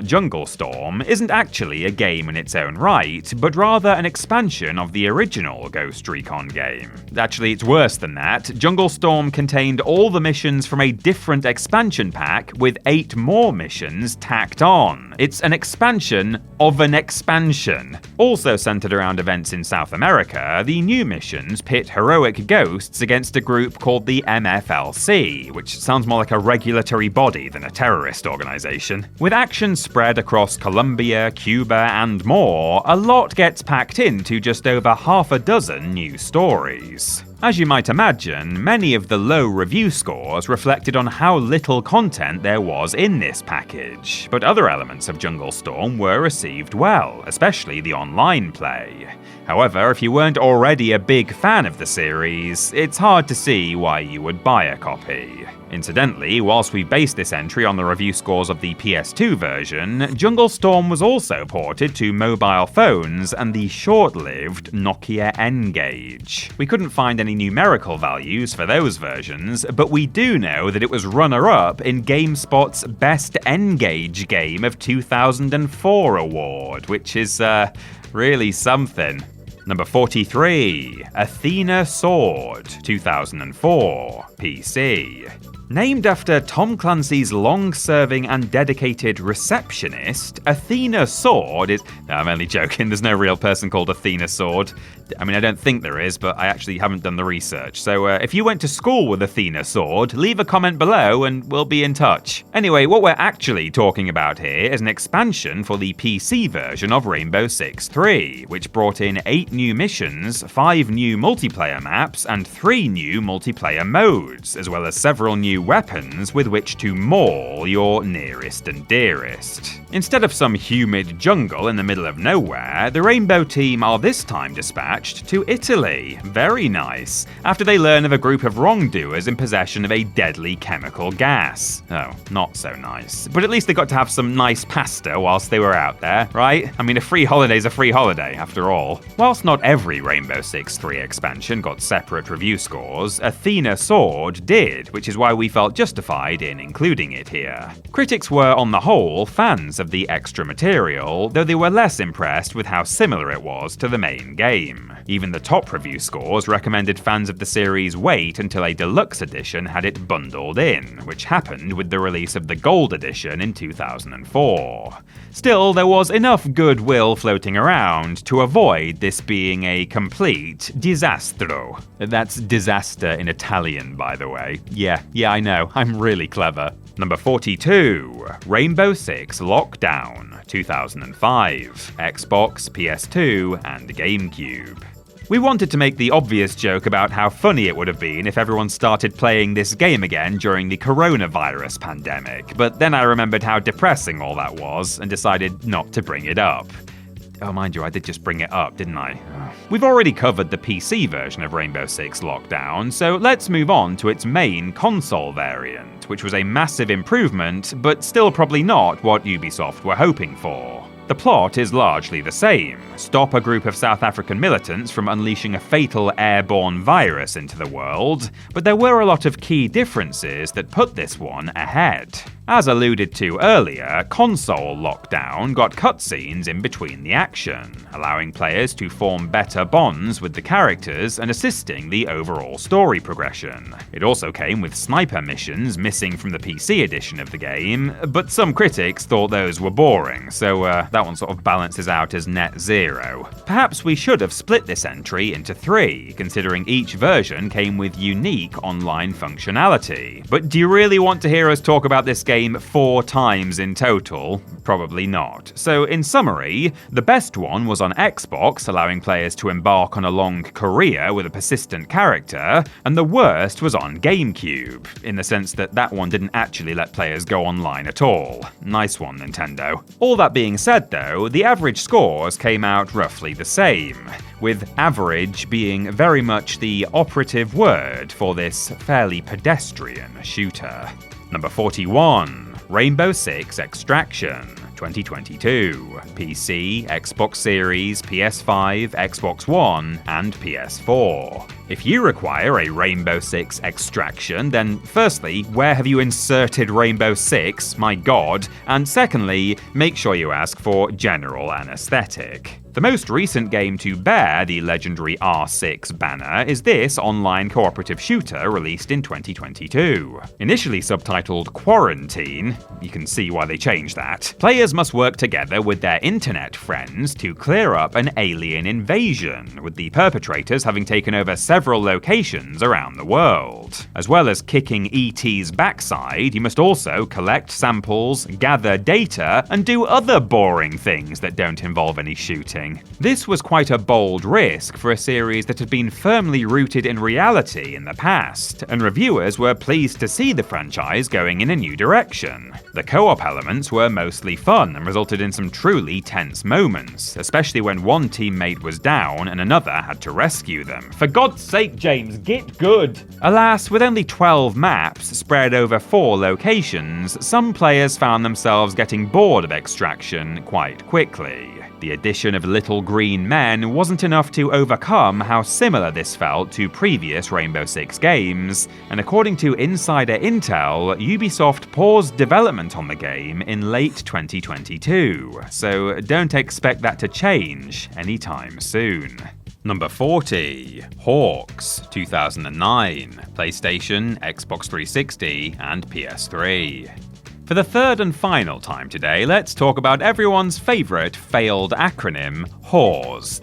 Jungle Storm isn't actually a game in its own right, but rather an expansion of the original Ghost Recon game. Actually, it's worse than that. Jungle Storm contained all the missions from a different expansion pack with 8 more missions tacked on. It's an expansion of an expansion. Also centered around events in South America, the new missions pit heroic ghosts against a group called the MFLC, which sounds more like a regulatory body than a terrorist organization. With action spread across Colombia, Cuba, and more, a lot gets packed into just over half a dozen new stories. As you might imagine, many of the low review scores reflected on how little content there was in this package, but other elements of Jungle Storm were received well, especially the online play. However, if you weren't already a big fan of the series, it's hard to see why you would buy a copy. Incidentally, whilst we based this entry on the review scores of the PS2 version, Jungle Storm was also ported to mobile phones and the short-lived Nokia N-Gage. We couldn't find any numerical values for those versions, but we do know that it was runner-up in GameSpot's Best N-Gage Game of 2004 award, which is, really something. Number 43, Athena Sword, 2004, PC. Named after Tom Clancy's long-serving and dedicated receptionist, Athena Sword is... No, I'm only joking, there's no real person called Athena Sword. I mean, I don't think there is, but I actually haven't done the research. So if you went to school with Athena Sword, leave a comment below and we'll be in touch. Anyway, what we're actually talking about here is an expansion for the PC version of Rainbow Six 3, which brought in 8 new missions, 5 new multiplayer maps, and 3 new multiplayer modes, as well as several new weapons with which to maul your nearest and dearest. Instead of some humid jungle in the middle of nowhere, the Rainbow team are this time dispatched to Italy. Very nice. After they learn of a group of wrongdoers in possession of a deadly chemical gas. Oh, not so nice. But at least they got to have some nice pasta whilst they were out there, right? I mean, a free holiday's a free holiday, after all. Whilst not every Rainbow Six 3 expansion got separate review scores, Athena Sword did, which is why we felt justified in including it here. Critics were, on the whole, fans of the extra material, though they were less impressed with how similar it was to the main game. Even the top review scores recommended fans of the series wait until a deluxe edition had it bundled in, which happened with the release of the Gold Edition in 2004. Still, there was enough goodwill floating around to avoid this being a complete disastro. That's disaster in Italian, by the way. Yeah, I know, I'm really clever. Number 42, Rainbow Six Lockdown, 2005, Xbox, PS2, and GameCube. We wanted to make the obvious joke about how funny it would have been if everyone started playing this game again during the coronavirus pandemic, but then I remembered how depressing all that was and decided not to bring it up. Oh, mind you, I did just bring it up, didn't I? We've already covered the PC version of Rainbow Six Lockdown, so let's move on to its main console variant, which was a massive improvement, but still probably not what Ubisoft were hoping for. The plot is largely the same. Stop a group of South African militants from unleashing a fatal airborne virus into the world, but there were a lot of key differences that put this one ahead. As alluded to earlier, console Lockdown got cutscenes in between the action, allowing players to form better bonds with the characters and assisting the overall story progression. It also came with sniper missions missing from the PC edition of the game, but some critics thought those were boring, so that one sort of balances out as net zero. Perhaps we should have split this entry into 3, considering each version came with unique online functionality. But do you really want to hear us talk about this game 4 times in total? Probably not. So in summary, the best one was on Xbox, allowing players to embark on a long career with a persistent character, and the worst was on GameCube, in the sense that that one didn't actually let players go online at all. Nice one, Nintendo. All that being said though, the average scores came out roughly the same, with average being very much the operative word for this fairly pedestrian shooter. Number 41, Rainbow Six Extraction, 2022. PC, Xbox Series, PS5, Xbox One, and PS4. If you require a Rainbow Six extraction, then firstly, where have you inserted Rainbow Six? My god. And secondly, make sure you ask for general anesthetic. The most recent game to bear the legendary R6 banner is this online cooperative shooter released in 2022. Initially subtitled Quarantine, you can see why they changed that, players must work together with their internet friends to clear up an alien invasion, with the perpetrators having taken over several locations around the world. As well as kicking ET's backside, you must also collect samples, gather data, and do other boring things that don't involve any shooting. This was quite a bold risk for a series that had been firmly rooted in reality in the past, and reviewers were pleased to see the franchise going in a new direction. The co-op elements were mostly fun and resulted in some truly tense moments, especially when one teammate was down and another had to rescue them. For God's sake, James, get good! Alas, with only 12 maps spread over 4 locations, some players found themselves getting bored of Extraction quite quickly. The addition of little green men wasn't enough to overcome how similar this felt to previous Rainbow Six games, and according to insider intel, Ubisoft paused development on the game in late 2022, so don't expect that to change anytime soon. Number 40. Hawks, 2009, PlayStation, Xbox 360, and PS3. For the third and final time today, let's talk about everyone's favourite failed acronym, Hawks.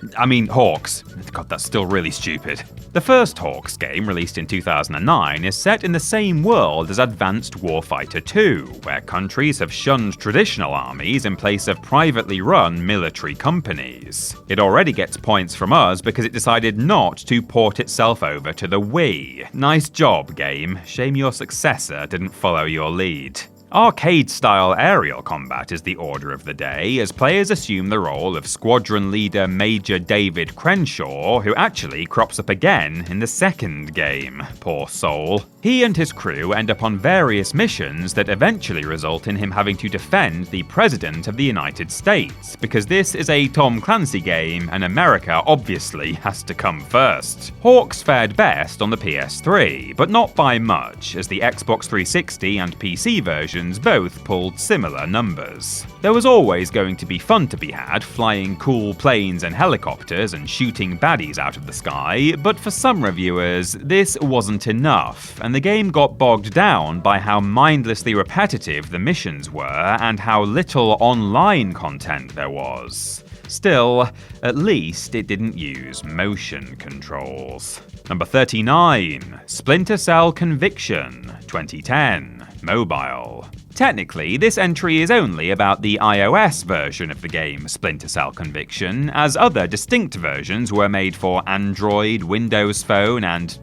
God, that's still really stupid. The first Hawks game, released in 2009, is set in the same world as Advanced Warfighter 2, where countries have shunned traditional armies in place of privately run military companies. It already gets points from us because it decided not to port itself over to the Wii. Nice job, game. Shame your successor didn't follow your lead. Arcade-style aerial combat is the order of the day, as players assume the role of squadron leader Major David Crenshaw, who actually crops up again in the second game. Poor soul. He and his crew end up on various missions that eventually result in him having to defend the President of the United States, because this is a Tom Clancy game and America obviously has to come first. Hawks fared best on the PS3, but not by much, as the Xbox 360 and PC versions both pulled similar numbers. There was always going to be fun to be had, flying cool planes and helicopters and shooting baddies out of the sky, but for some reviewers, this wasn't enough, and the game got bogged down by how mindlessly repetitive the missions were and how little online content there was. Still, at least it didn't use motion controls. Number 39. Splinter Cell Conviction, 2010, mobile. Technically, this entry is only about the iOS version of the game Splinter Cell Conviction, as other distinct versions were made for Android, Windows Phone, and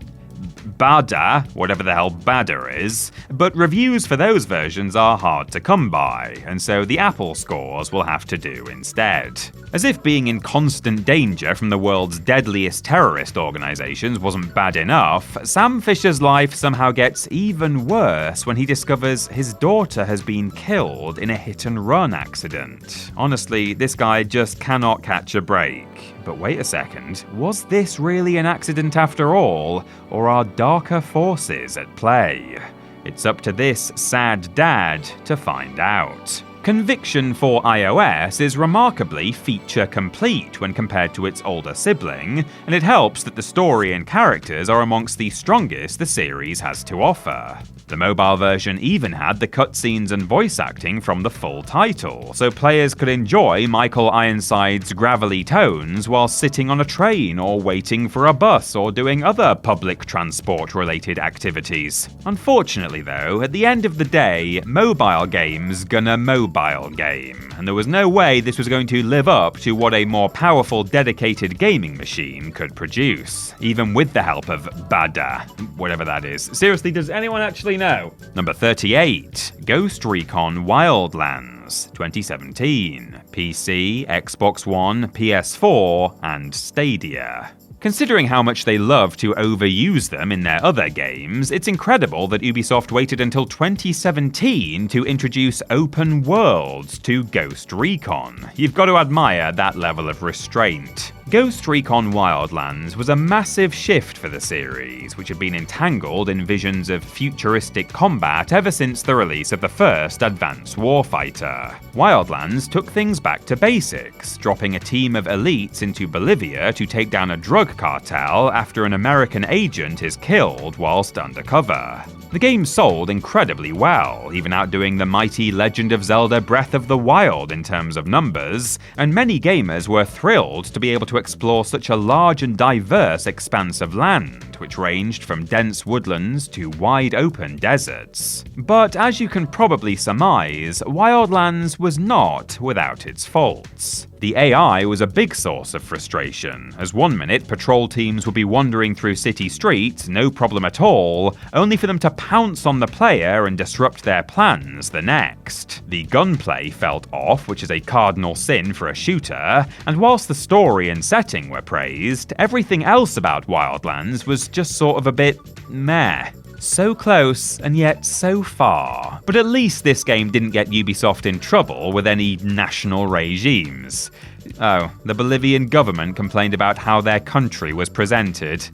Bada, whatever the hell Bada is, but reviews for those versions are hard to come by, and so the Apple scores will have to do instead. As if being in constant danger from the world's deadliest terrorist organizations wasn't bad enough, Sam Fisher's life somehow gets even worse when he discovers his daughter has been killed in a hit-and-run accident. Honestly, this guy just cannot catch a break. But wait a second, was this really an accident after all, or are darker forces at play? It's up to this sad dad to find out. Conviction for iOS is remarkably feature-complete when compared to its older sibling, and it helps that the story and characters are amongst the strongest the series has to offer. The mobile version even had the cutscenes and voice acting from the full title, so players could enjoy Michael Ironside's gravelly tones while sitting on a train or waiting for a bus or doing other public transport-related activities. Unfortunately though, at the end of the day, mobile games gonna mobile game, and there was no way this was going to live up to what a more powerful dedicated gaming machine could produce, even with the help of Bada, whatever that is. Seriously, does anyone actually know? Number 38, Ghost Recon Wildlands, 2017, PC, Xbox One, PS4, and Stadia. Considering how much they love to overuse them in their other games, it's incredible that Ubisoft waited until 2017 to introduce open worlds to Ghost Recon. You've got to admire that level of restraint. Ghost Recon Wildlands was a massive shift for the series, which had been entangled in visions of futuristic combat ever since the release of the first Advanced Warfighter. Wildlands took things back to basics, dropping a team of elites into Bolivia to take down a drug cartel after an American agent is killed whilst undercover. The game sold incredibly well, even outdoing the mighty Legend of Zelda Breath of the Wild in terms of numbers, and many gamers were thrilled to be able to explore such a large and diverse expanse of land, which ranged from dense woodlands to wide-open deserts. But as you can probably surmise, Wildlands was not without its faults. The AI was a big source of frustration, as one minute patrol teams would be wandering through city streets, no problem at all, only for them to pounce on the player and disrupt their plans the next. The gunplay felt off, which is a cardinal sin for a shooter, and whilst the story and setting were praised, everything else about Wildlands was just sort of a bit meh. So close, and yet so far. But at least this game didn't get Ubisoft in trouble with any national regimes. Oh, the Bolivian government complained about how their country was presented.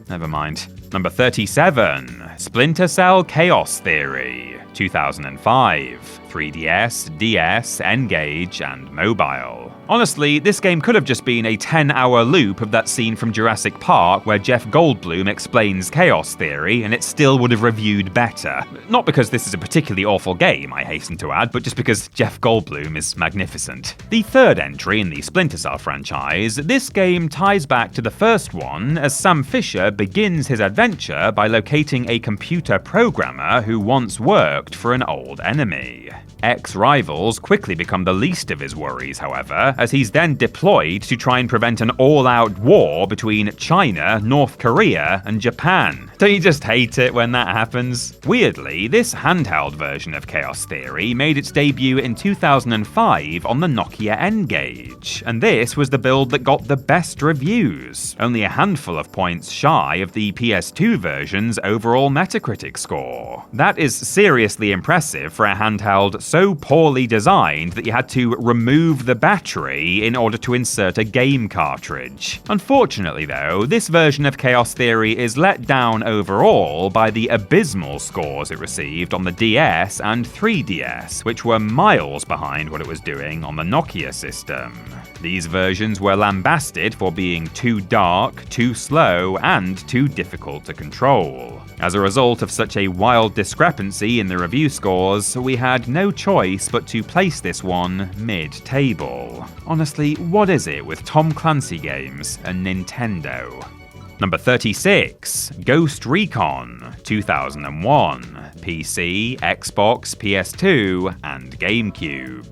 Never mind. Number 37, Splinter Cell-Yeahs Theory, 2005, 3DS, DS, N-Gage, and mobile. Honestly, this game could have just been a 10-hour loop of that scene from Jurassic Park where Jeff Goldblum explains chaos theory, and it still would have reviewed better. Not because this is a particularly awful game, I hasten to add, but just because Jeff Goldblum is magnificent. The third entry in the Splinter Cell franchise, this game ties back to the first one as Sam Fisher begins his adventure by locating a computer programmer who once worked for an old enemy. Ex-rivals quickly become the least of his worries, however, as he's then deployed to try and prevent an all-out war between China, North Korea, and Japan. Don't you just hate it when that happens? Weirdly, this handheld version of Chaos Theory made its debut in 2005 on the Nokia N-Gage, and this was the build that got the best reviews, only a handful of points shy of the PS2 version's overall Metacritic score. That is seriously impressive for a handheld so poorly designed that you had to remove the battery in order to insert a game cartridge. Unfortunately though, this version of Chaos Theory is let down overall by the abysmal scores it received on the DS and 3DS, which were miles behind what it was doing on the Nokia system. These versions were lambasted for being too dark, too slow, and too difficult to control. As a result of such a wild discrepancy in the review scores, we had no choice but to place this one mid-table. Honestly, what is it with Tom Clancy games and Nintendo? Number 36, Ghost Recon, 2001, PC, Xbox, PS2, and GameCube.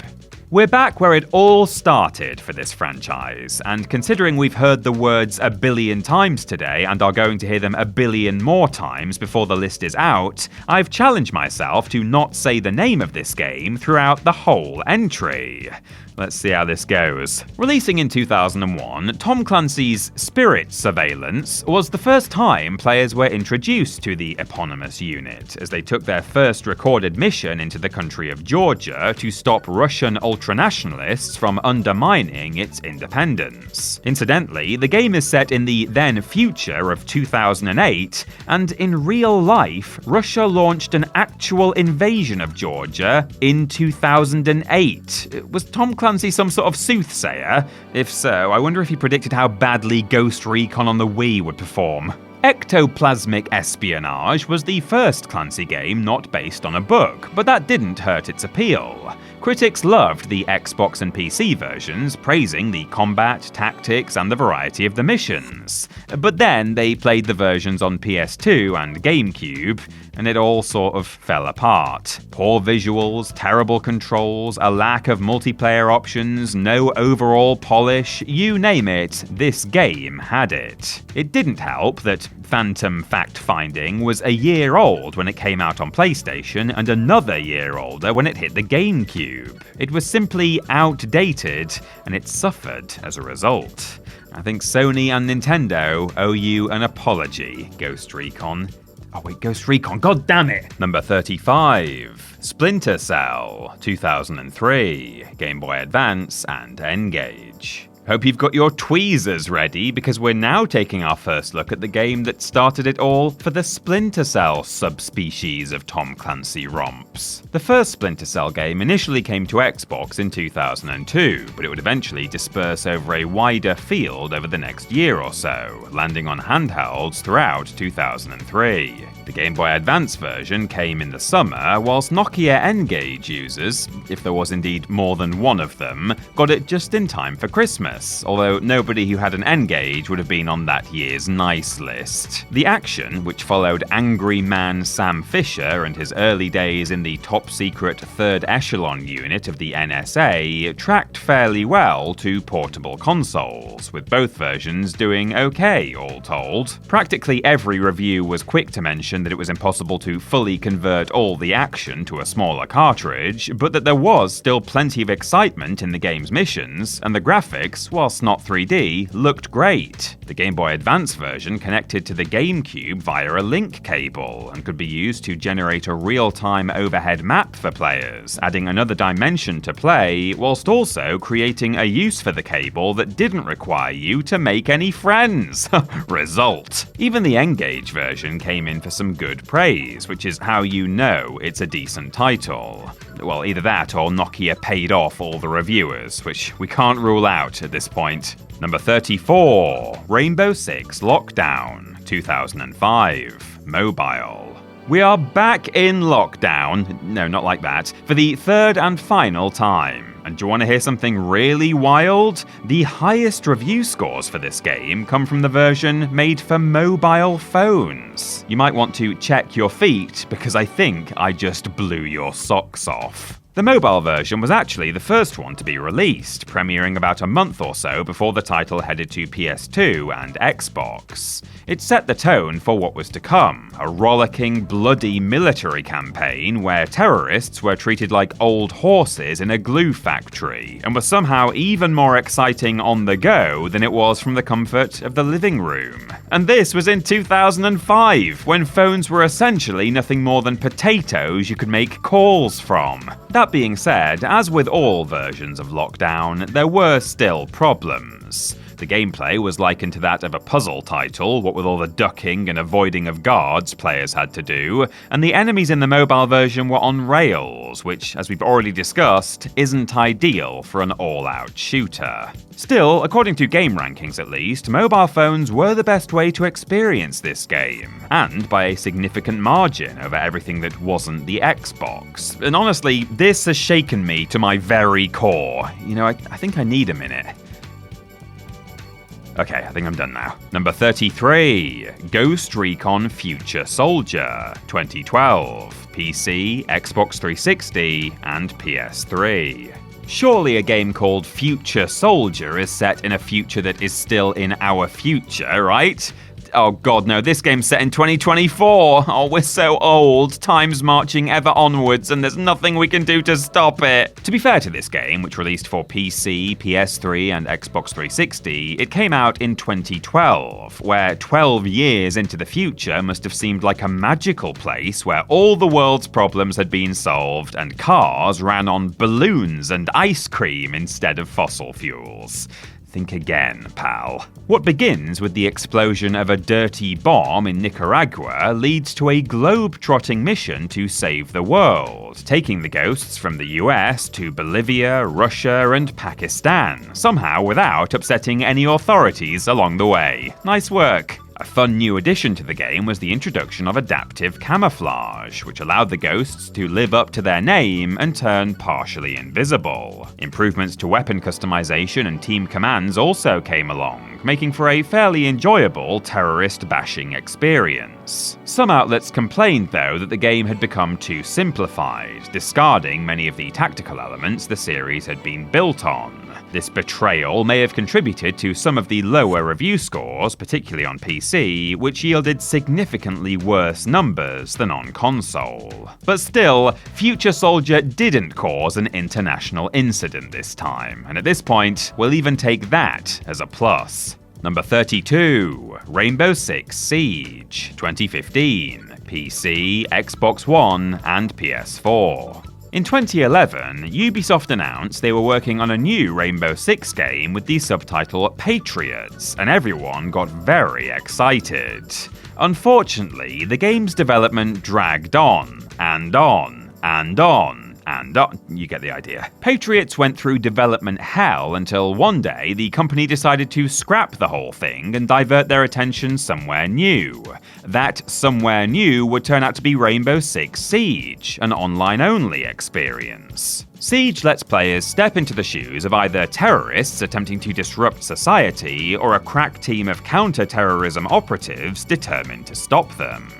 We're back where it all started for this franchise, and considering we've heard the words a billion times today and are going to hear them a billion more times before the list is out, I've challenged myself to not say the name of this game throughout the whole entry. Let's see how this goes. Releasing in 2001, Tom Clancy's Spirit Surveillance was the first time players were introduced to the eponymous unit, as they took their first recorded mission into the country of Georgia to stop Russian ultranationalists from undermining its independence. Incidentally, the game is set in the then future of 2008, and in real life, Russia launched an actual invasion of Georgia in 2008. Was Tom Clancy some sort of soothsayer? If so, I wonder if he predicted how badly Ghost Recon on the Wii would perform. Ectoplasmic Espionage was the first Clancy game not based on a book, but that didn't hurt its appeal. Critics loved the Xbox and PC versions, praising the combat, tactics, and the variety of the missions. But then they played the versions on PS2 and GameCube, and it all sort of fell apart. Poor visuals, terrible controls, a lack of multiplayer options, no overall polish, you name it, this game had it. It didn't help that Phantom Fact-Finding was a year old when it came out on PlayStation and another year older when it hit the GameCube. It was simply outdated, and it suffered as a result. I think Sony and Nintendo owe you an apology, Ghost Recon. Oh wait, Ghost Recon, god damn it! Number 35. Splinter Cell, 2003, Game Boy Advance and N-Gage. Hope you've got your tweezers ready, because we're now taking our first look at the game that started it all for the Splinter Cell subspecies of Tom Clancy romps. The first Splinter Cell game initially came to Xbox in 2002, but it would eventually disperse over a wider field over the next year or so, landing on handhelds throughout 2003. The Game Boy Advance version came in the summer, whilst Nokia N-Gage users, if there was indeed more than one of them, got it just in time for Christmas, although nobody who had an N-Gage would have been on that year's nice list. The action, which followed Angry Man Sam Fisher and his early days in the top-secret 3rd Echelon unit of the NSA, tracked fairly well to portable consoles, with both versions doing okay, all told. Practically every review was quick to mention that it was impossible to fully convert all the action to a smaller cartridge, but that there was still plenty of excitement in the game's missions, and the graphics, whilst not 3D, looked great. The Game Boy Advance version connected to the GameCube via a link cable, and could be used to generate a real-time overhead map for players, adding another dimension to play, whilst also creating a use for the cable that didn't require you to make any friends. Result. Even the N-Gage version came in for some good praise, which is how you know it's a decent title. Well, either that or Nokia paid off all the reviewers, which we can't rule out at this point. Number 34. Rainbow Six Lockdown, 2005, mobile. We are back in lockdown, no, not like that, for the third and final time. And do you want to hear something really wild? The highest review scores for this game come from the version made for mobile phones. You might want to check your feet, because I think I just blew your socks off. The mobile version was actually the first one to be released, premiering about a month or so before the title headed to PS2 and Xbox. It set the tone for what was to come, a rollicking, bloody military campaign where terrorists were treated like old horses in a glue factory, and was somehow even more exciting on the go than it was from the comfort of the living room. And this was in 2005, when phones were essentially nothing more than potatoes you could make calls from. That being said, as with all versions of Lockdown, there were still problems. The gameplay was likened to that of a puzzle title, what with all the ducking and avoiding of guards players had to do, and the enemies in the mobile version were on rails, which, as we've already discussed, isn't ideal for an all-out shooter. Still, according to game rankings at least, mobile phones were the best way to experience this game, and by a significant margin over everything that wasn't the Xbox. And honestly, this has shaken me to my very core. You know, I think I need a minute. Okay, I think I'm done now. Number 33, Ghost Recon Future Soldier, 2012, PC, Xbox 360, and PS3. Surely a game called Future Soldier is set in a future that is still in our future, right? Oh god no, this game's set in 2024! Oh, we're so old, time's marching ever onwards and there's nothing we can do to stop it! To be fair to this game, which released for PC, PS3 and Xbox 360, it came out in 2012, where 12 years into the future must have seemed like a magical place where all the world's problems had been solved and cars ran on balloons and ice cream instead of fossil fuels. Think again, pal. What begins with the explosion of a dirty bomb in Nicaragua leads to a globe-trotting mission to save the world, taking the ghosts from the US to Bolivia, Russia, and Pakistan, somehow without upsetting any authorities along the way. Nice work. A fun new addition to the game was the introduction of adaptive camouflage, which allowed the ghosts to live up to their name and turn partially invisible. Improvements to weapon customization and team commands also came along, making for a fairly enjoyable terrorist bashing experience. Some outlets complained though that the game had become too simplified, discarding many of the tactical elements the series had been built on. This betrayal may have contributed to some of the lower review scores, particularly on PC, which yielded significantly worse numbers than on console. But still, Future Soldier didn't cause an international incident this time, and at this point, we'll even take that as a plus. Number 32, Rainbow Six Siege, 2015, PC, Xbox One, and PS4. In 2011, Ubisoft announced they were working on a new Rainbow Six game with the subtitle Patriots, and everyone got very excited. Unfortunately, the game's development dragged on, and on, and on. And you get the idea. Patriots went through development hell until one day the company decided to scrap the whole thing and divert their attention somewhere new. That somewhere new would turn out to be Rainbow Six Siege, an online-only experience. Siege lets players step into the shoes of either terrorists attempting to disrupt society or a crack team of counter-terrorism operatives determined to stop them.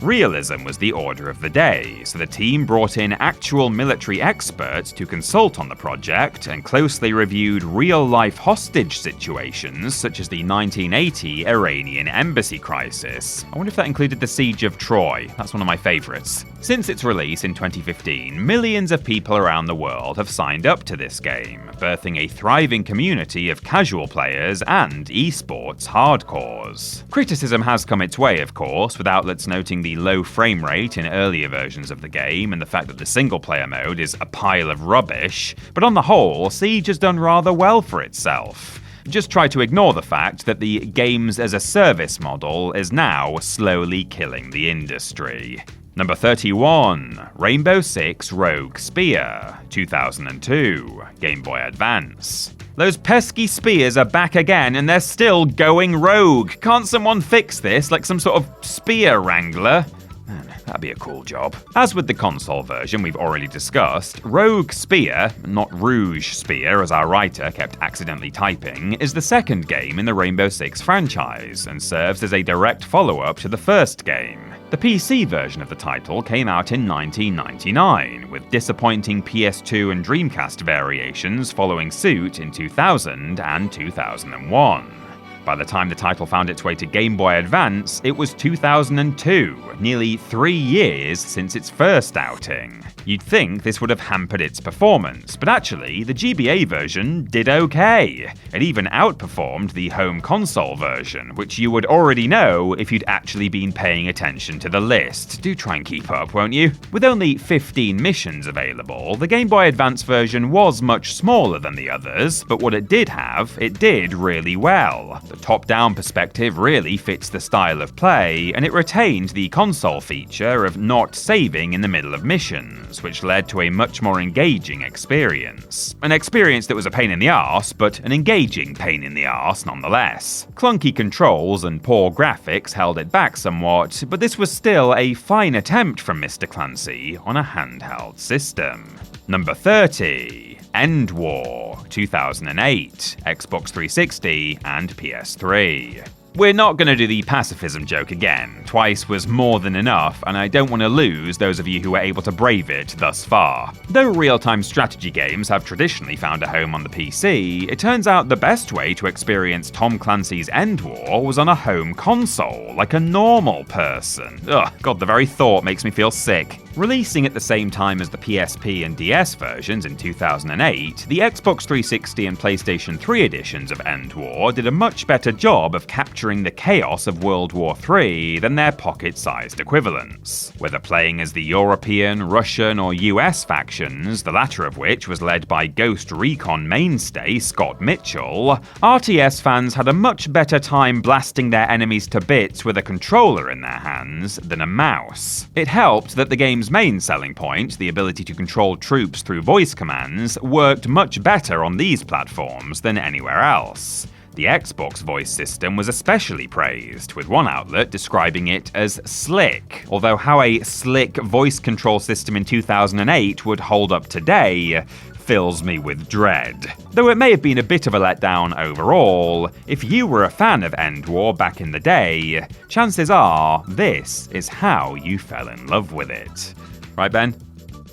Realism was the order of the day, so the team brought in actual military experts to consult on the project and closely reviewed real-life hostage situations such as the 1980 Iranian embassy crisis. I wonder if that included the Siege of Troy. That's one of my favourites. Since its release in 2015, millions of people around the world have signed up to this game, birthing a thriving community of casual players and esports hardcores. Criticism has come its way, of course, with outlets noting the low frame rate in earlier versions of the game and the fact that the single-player mode is a pile of rubbish, but on the whole, Siege has done rather well for itself. Just try to ignore the fact that the games-as-a-service model is now slowly killing the industry. Number 31, Rainbow Six Rogue Spear, 2002, Game Boy Advance. Those pesky spears are back again and they're still going rogue. Can't someone fix this, like some sort of spear wrangler? Man, that'd be a cool job. As with the console version we've already discussed, Rogue Spear, not Rouge Spear as our writer kept accidentally typing, is the second game in the Rainbow Six franchise and serves as a direct follow-up to the first game. The PC version of the title came out in 1999, with disappointing PS2 and Dreamcast variations following suit in 2000 and 2001. By the time the title found its way to Game Boy Advance, it was 2002, nearly 3 years since its first outing. You'd think this would have hampered its performance, but actually, the GBA version did okay. It even outperformed the home console version, which you would already know if you'd actually been paying attention to the list. Do try and keep up, won't you? With only 15 missions available, the Game Boy Advance version was much smaller than the others, but what it did have, it did really well. The top-down perspective really fits the style of play, and it retained the console feature of not saving in the middle of missions, which led to a much more engaging experience. An experience that was a pain in the arse, but an engaging pain in the arse nonetheless. Clunky controls and poor graphics held it back somewhat, but this was still a fine attempt from Mr. Clancy on a handheld system. Number 30. End War, 2008, Xbox 360 and PS3. We're not going to do the pacifism joke again. Twice was more than enough, and I don't want to lose those of you who were able to brave it thus far. Though real-time strategy games have traditionally found a home on the PC, it turns out the best way to experience Tom Clancy's End War was on a home console, like a normal person. Ugh, God, the very thought makes me feel sick. Releasing at the same time as the PSP and DS versions in 2008, the Xbox 360 and PlayStation 3 editions of End War did a much better job of capturing the chaos of World War III than their pocket-sized equivalents. Whether playing as the European, Russian, or US factions, the latter of which was led by Ghost Recon mainstay Scott Mitchell, RTS fans had a much better time blasting their enemies to bits with a controller in their hands than a mouse. It helped that the game's main selling point, the ability to control troops through voice commands, worked much better on these platforms than anywhere else. The Xbox voice system was especially praised, with one outlet describing it as slick, although how a slick voice control system in 2008 would hold up today fills me with dread. Though it may have been a bit of a letdown overall, if you were a fan of End War back in the day, chances are this is how you fell in love with it. Right, Ben?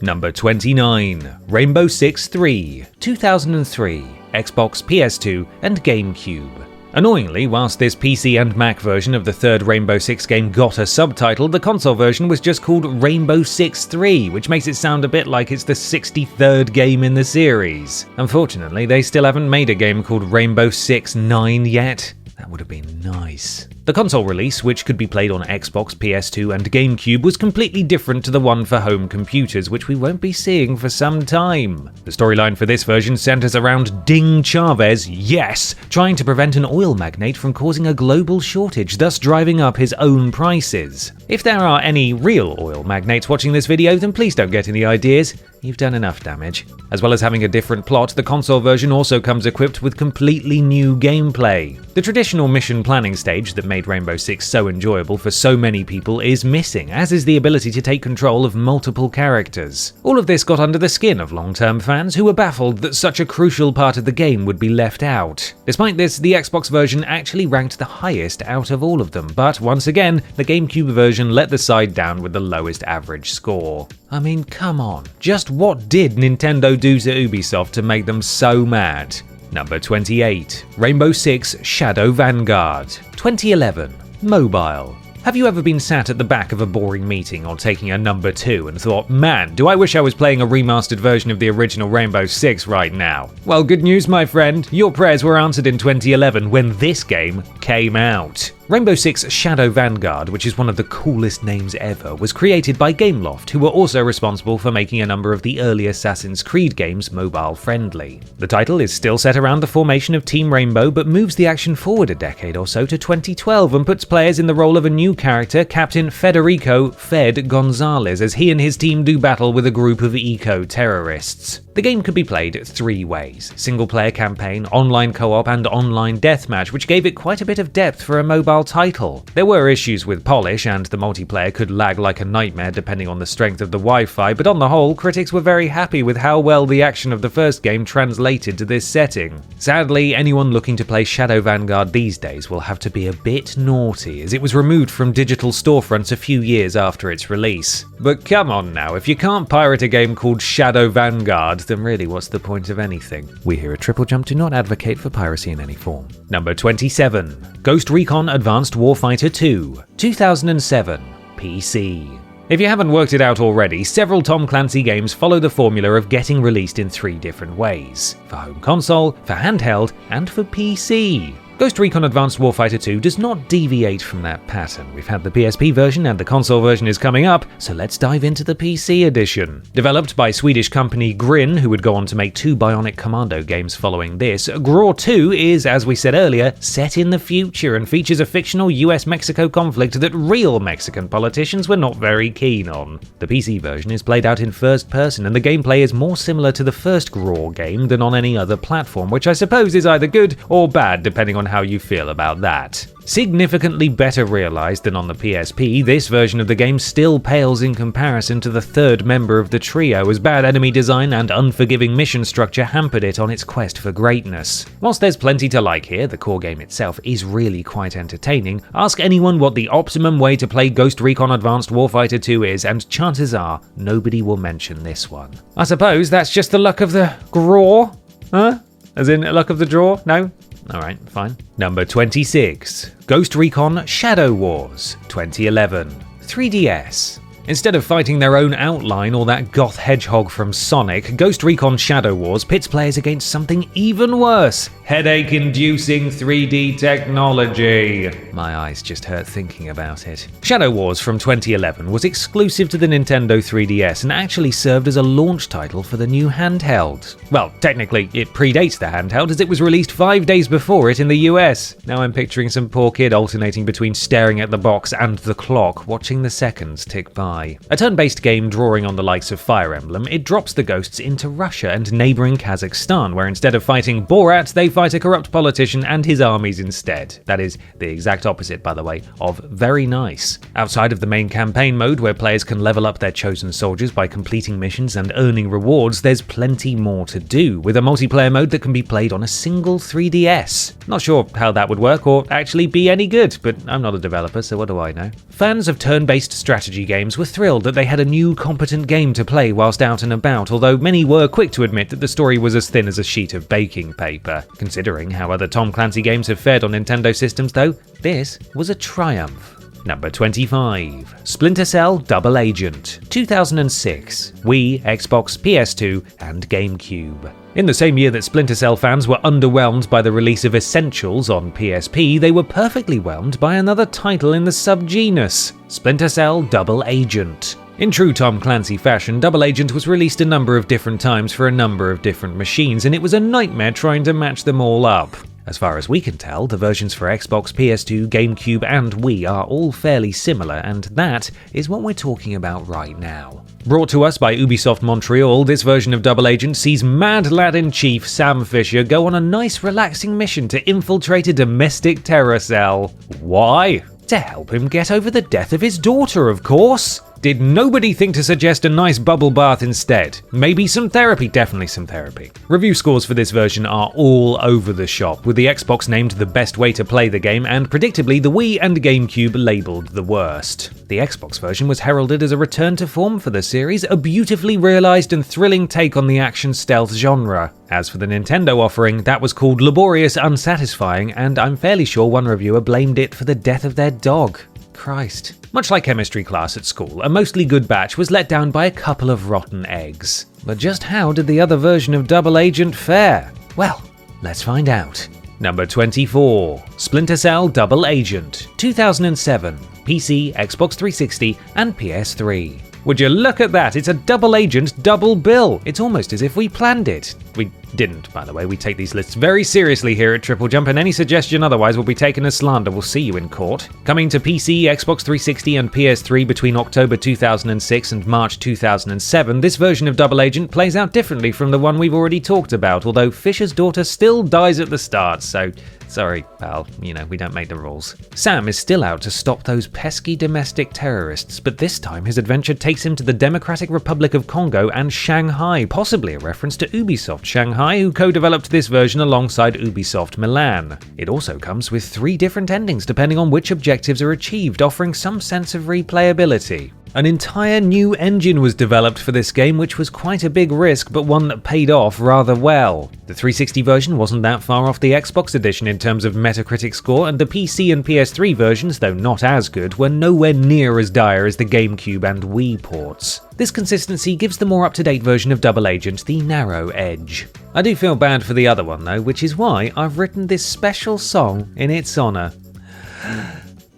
Number 29, Rainbow Six 3, 2003, Xbox, PS2, and GameCube. Annoyingly, whilst this PC and Mac version of the third Rainbow Six game got a subtitle, the console version was just called Rainbow Six 3, which makes it sound a bit like it's the 63rd game in the series. Unfortunately, they still haven't made a game called Rainbow Six 9 yet. That would have been nice. The console release, which could be played on Xbox, PS2 and GameCube, was completely different to the one for home computers, which we won't be seeing for some time. The storyline for this version centers around Ding Chavez, yes, trying to prevent an oil magnate from causing a global shortage, thus driving up his own prices. If there are any real oil magnates watching this video, then please don't get any ideas. You've done enough damage. As well as having a different plot, the console version also comes equipped with completely new gameplay. The traditional mission planning stage that made Rainbow Six so enjoyable for so many people is missing, as is the ability to take control of multiple characters. All of this got under the skin of long-term fans who were baffled that such a crucial part of the game would be left out. Despite this, the Xbox version actually ranked the highest out of all of them, but once again, the GameCube version let the side down with the lowest average score. I mean, come on. Just what did Nintendo do to UbiSoft to make them so mad? Number 28. Rainbow Six Shadow Vanguard. 2011. Mobile. Have you ever been sat at the back of a boring meeting or taking a number 2 and thought, man, do I wish I was playing a remastered version of the original Rainbow Six right now? Well, good news, my friend. Your prayers were answered in 2011 when this game came out. Rainbow Six Shadow Vanguard, which is one of the coolest names ever, was created by Gameloft, who were also responsible for making a number of the early Assassin's Creed games mobile-friendly. The title is still set around the formation of Team Rainbow, but moves the action forward a decade or so to 2012 and puts players in the role of a new character, Captain Federico "Fed" Gonzalez, as he and his team do battle with a group of eco-terrorists. The game could be played 3 ways: single-player campaign, online co-op, and online deathmatch, which gave it quite a bit of depth for a mobile title. There were issues with polish, and the multiplayer could lag like a nightmare depending on the strength of the Wi-Fi, but on the whole, critics were very happy with how well the action of the first game translated to this setting. Sadly, anyone looking to play Shadow Vanguard these days will have to be a bit naughty, as it was removed from digital storefronts a few years after its release. But come on now, if you can't pirate a game called Shadow Vanguard, then really what's the point of anything? We here at TripleJump do not advocate for piracy in any form. Number 27. Ghost Recon Advanced Warfighter 2, 2007, PC. If you haven't worked it out already, several Tom Clancy games follow the formula of getting released in 3 different ways: for home console, for handheld, and for PC. Ghost Recon Advanced Warfighter 2 does not deviate from that pattern. We've had the PSP version and the console version is coming up, so let's dive into the PC edition. Developed by Swedish company Grin, who would go on to make 2 Bionic Commando games following this, GRAW 2 is, as we said earlier, set in the future and features a fictional US-Mexico conflict that real Mexican politicians were not very keen on. The PC version is played out in first person, and the gameplay is more similar to the first GRAW game than on any other platform, which I suppose is either good or bad depending on how you feel about that. Significantly better realized than on the PSP, this version of the game still pales in comparison to the third member of the trio, as bad enemy design and unforgiving mission structure hampered it on its quest for greatness. Whilst there's plenty to like here, the core game itself is really quite entertaining. Ask anyone what the optimum way to play Ghost Recon Advanced Warfighter 2 is, and chances are nobody will mention this one. I suppose that's just the luck of the GRAW? Huh? As in luck of the draw? No? Alright, fine. Number 26. Ghost Recon Shadow Wars, 2011. 3DS. Instead of fighting their own outline or that goth hedgehog from Sonic, Ghost Recon Shadow Wars pits players against something even worse: headache-inducing 3D technology. My eyes just hurt thinking about it. Shadow Wars from 2011 was exclusive to the Nintendo 3DS and actually served as a launch title for the new handheld. Well, technically, it predates the handheld as it was released 5 days before it in the US. Now I'm picturing some poor kid alternating between staring at the box and the clock, watching the seconds tick by. A turn-based game drawing on the likes of Fire Emblem, it drops the ghosts into Russia and neighbouring Kazakhstan, where instead of fighting Borat, they fight a corrupt politician and his armies instead. That is the exact opposite, by the way, of very nice. Outside of the main campaign mode, where players can level up their chosen soldiers by completing missions and earning rewards, there's plenty more to do, with a multiplayer mode that can be played on a single 3DS. Not sure how that would work or actually be any good, but I'm not a developer, so what do I know? Fans of turn-based strategy games were thrilled that they had a new competent game to play whilst out and about, although many were quick to admit that the story was as thin as a sheet of baking paper. Considering how other Tom Clancy games have fared on Nintendo systems though, this was a triumph. Number 25. Splinter Cell: Double Agent, 2006, Wii, Xbox, PS2, and GameCube. In the same year that Splinter Cell fans were underwhelmed by the release of Essentials on PSP, they were perfectly whelmed by another title in the subgenus, Splinter Cell: Double Agent. In true Tom Clancy fashion, Double Agent was released a number of different times for a number of different machines, and it was a nightmare trying to match them all up. As far as we can tell, the versions for Xbox, PS2, GameCube, and Wii are all fairly similar, and that is what we're talking about right now. Brought to us by UbiSoft Montreal, this version of Double Agent sees Mad Lad-in-Chief Sam Fisher go on a nice relaxing mission to infiltrate a domestic terror cell. Why? To help him get over the death of his daughter, of course. Did nobody think to suggest a nice bubble bath instead? Maybe some therapy, definitely some therapy. Review scores for this version are all over the shop, with the Xbox named the best way to play the game and predictably the Wii and GameCube labelled the worst. The Xbox version was heralded as a return to form for the series, a beautifully realised and thrilling take on the action stealth genre. As for the Nintendo offering, that was called laborious unsatisfying, and I'm fairly sure one reviewer blamed it for the death of their dog. Christ. Much like chemistry class at school, a mostly good batch was let down by a couple of rotten eggs. But just how did the other version of Double Agent fare? Well, let's find out. Number 24. Splinter Cell: Double Agent, 2007, PC, Xbox 360, and PS3. Would you look at that? It's a Double Agent double bill. It's almost as if we planned it. We didn't, by the way. We take these lists very seriously here at TripleJump, and any suggestion otherwise will be taken as slander. We'll see you in court. Coming to PC, Xbox 360, and PS3 between October 2006 and March 2007, this version of Double Agent plays out differently from the one we've already talked about, although Fisher's daughter still dies at the start, so sorry, pal, we don't make the rules. Sam is still out to stop those pesky domestic terrorists, but this time his adventure takes him to the Democratic Republic of Congo and Shanghai, possibly a reference to Ubisoft Shanghai, who co-developed this version alongside Ubisoft Milan. It also comes with 3 different endings depending on which objectives are achieved, offering some sense of replayability. An entire new engine was developed for this game, which was quite a big risk, but one that paid off rather well. The 360 version wasn't that far off the Xbox edition in terms of Metacritic score, and the PC and PS3 versions, though not as good, were nowhere near as dire as the GameCube and Wii ports. This consistency gives the more up-to-date version of Double Agent the narrow edge. I do feel bad for the other one though, which is why I've written this special song in its honour.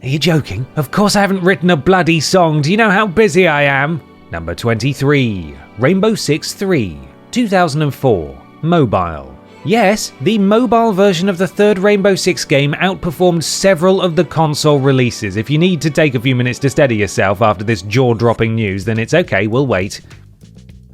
Are you joking? Of course I haven't written a bloody song. Do you know how busy I am? Number 23. Rainbow Six 3, 2004, mobile. Yes, the mobile version of the third Rainbow Six game outperformed several of the console releases. If you need to take a few minutes to steady yourself after this jaw-dropping news, then it's okay, we'll wait.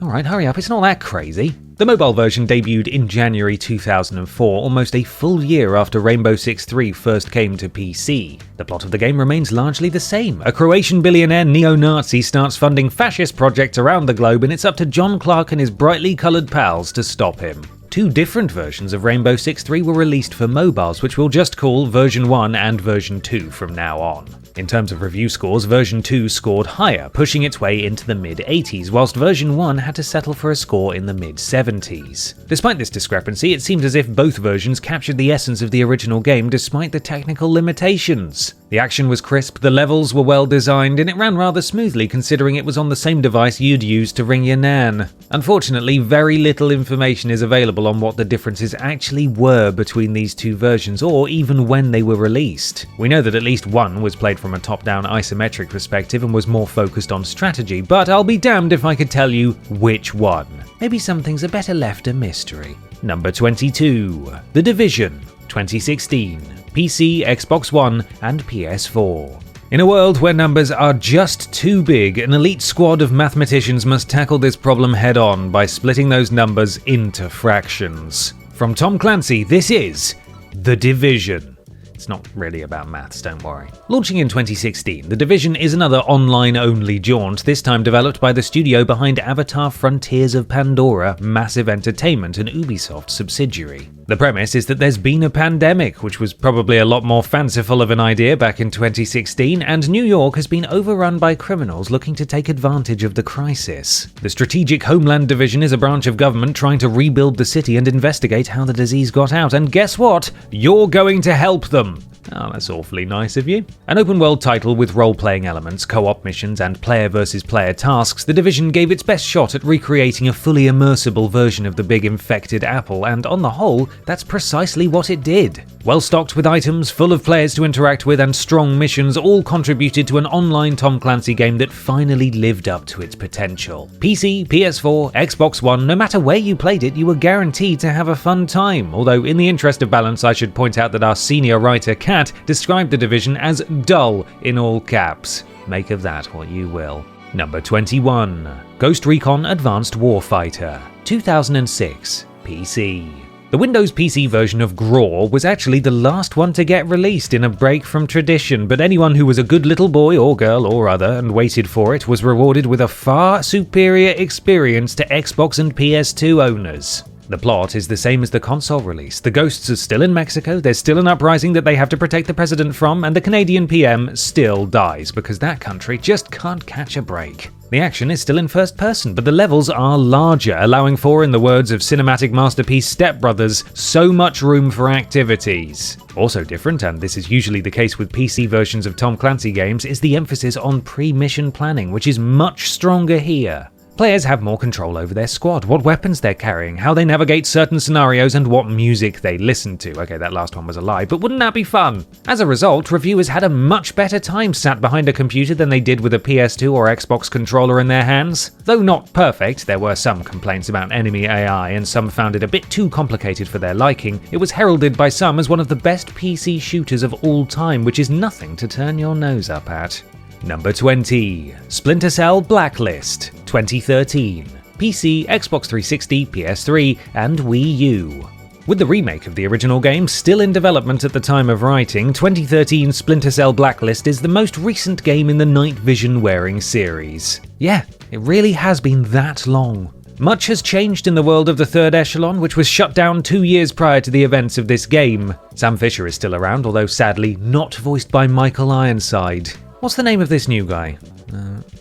Alright, hurry up, it's not that crazy. The mobile version debuted in January 2004, almost a full year after Rainbow Six 3 first came to PC. The plot of the game remains largely the same. A Croatian billionaire neo-Nazi starts funding fascist projects around the globe, and it's up to John Clark and his brightly coloured pals to stop him. 2 different versions of Rainbow Six 3 were released for mobiles, which we'll just call version 1 and version 2 from now on. In terms of review scores, version 2 scored higher, pushing its way into the mid-80s, whilst version 1 had to settle for a score in the mid-70s. Despite this discrepancy, it seemed as if both versions captured the essence of the original game despite the technical limitations. The action was crisp, the levels were well designed, and it ran rather smoothly considering it was on the same device you'd use to ring your nan. Unfortunately, very little information is available on what the differences actually were between these 2 versions, or even when they were released. We know that at least one was played from a top-down isometric perspective and was more focused on strategy, but I'll be damned if I could tell you which one. Maybe some things are better left a mystery. Number 22. The Division, 2016. PC, Xbox One, and PS4. In a world where numbers are just too big, an elite squad of mathematicians must tackle this problem head-on by splitting those numbers into fractions. From Tom Clancy, this is The Division. It's not really about maths, don't worry. Launching in 2016, The Division is another online-only jaunt, this time developed by the studio behind Avatar: Frontiers of Pandora, Massive Entertainment, an Ubisoft subsidiary. The premise is that there's been a pandemic, which was probably a lot more fanciful of an idea back in 2016, and New York has been overrun by criminals looking to take advantage of the crisis. The Strategic Homeland Division is a branch of government trying to rebuild the city and investigate how the disease got out, and guess what? You're going to help them! Oh, that's awfully nice of you. An open-world title with role-playing elements, co-op missions, and player-versus-player tasks, The Division gave its best shot at recreating a fully immersible version of the big infected apple, and on the whole, that's precisely what it did. Well stocked with items, full of players to interact with, and strong missions all contributed to an online Tom Clancy game that finally lived up to its potential. PC, PS4, Xbox One, no matter where you played it, you were guaranteed to have a fun time, although in the interest of balance I should point out that our senior writer Kat described The Division as dull in all caps. Make of that what you will. Number 21. Ghost Recon Advanced Warfighter, 2006, PC. The Windows PC version of GRAW was actually the last one to get released in a break from tradition, but anyone who was a good little boy or girl or other and waited for it was rewarded with a far superior experience to Xbox and PS2 owners. The plot is the same as the console release. The ghosts are still in Mexico, there's still an uprising that they have to protect the president from, and the Canadian PM still dies because that country just can't catch a break. The action is still in first person, but the levels are larger, allowing for, in the words of cinematic masterpiece Step Brothers, so much room for activities. Also different, and this is usually the case with PC versions of Tom Clancy games, is the emphasis on pre-mission planning, which is much stronger here. Players have more control over their squad, what weapons they're carrying, how they navigate certain scenarios, and what music they listen to. Okay, that last one was a lie, but wouldn't that be fun? As a result, reviewers had a much better time sat behind a computer than they did with a PS2 or Xbox controller in their hands. Though not perfect, there were some complaints about enemy AI, and some found it a bit too complicated for their liking. It was heralded by some as one of the best PC shooters of all time, which is nothing to turn your nose up at. Number 20. Splinter Cell Blacklist, 2013. PC, Xbox 360, PS3, and Wii U. With the remake of the original game still in development at the time of writing, 2013 Splinter Cell Blacklist is the most recent game in the night vision wearing series. Yeah, it really has been that long. Much has changed in the world of the Third Echelon, which was shut down 2 years prior to the events of this game. Sam Fisher is still around, although sadly not voiced by Michael Ironside. What's the name of this new guy?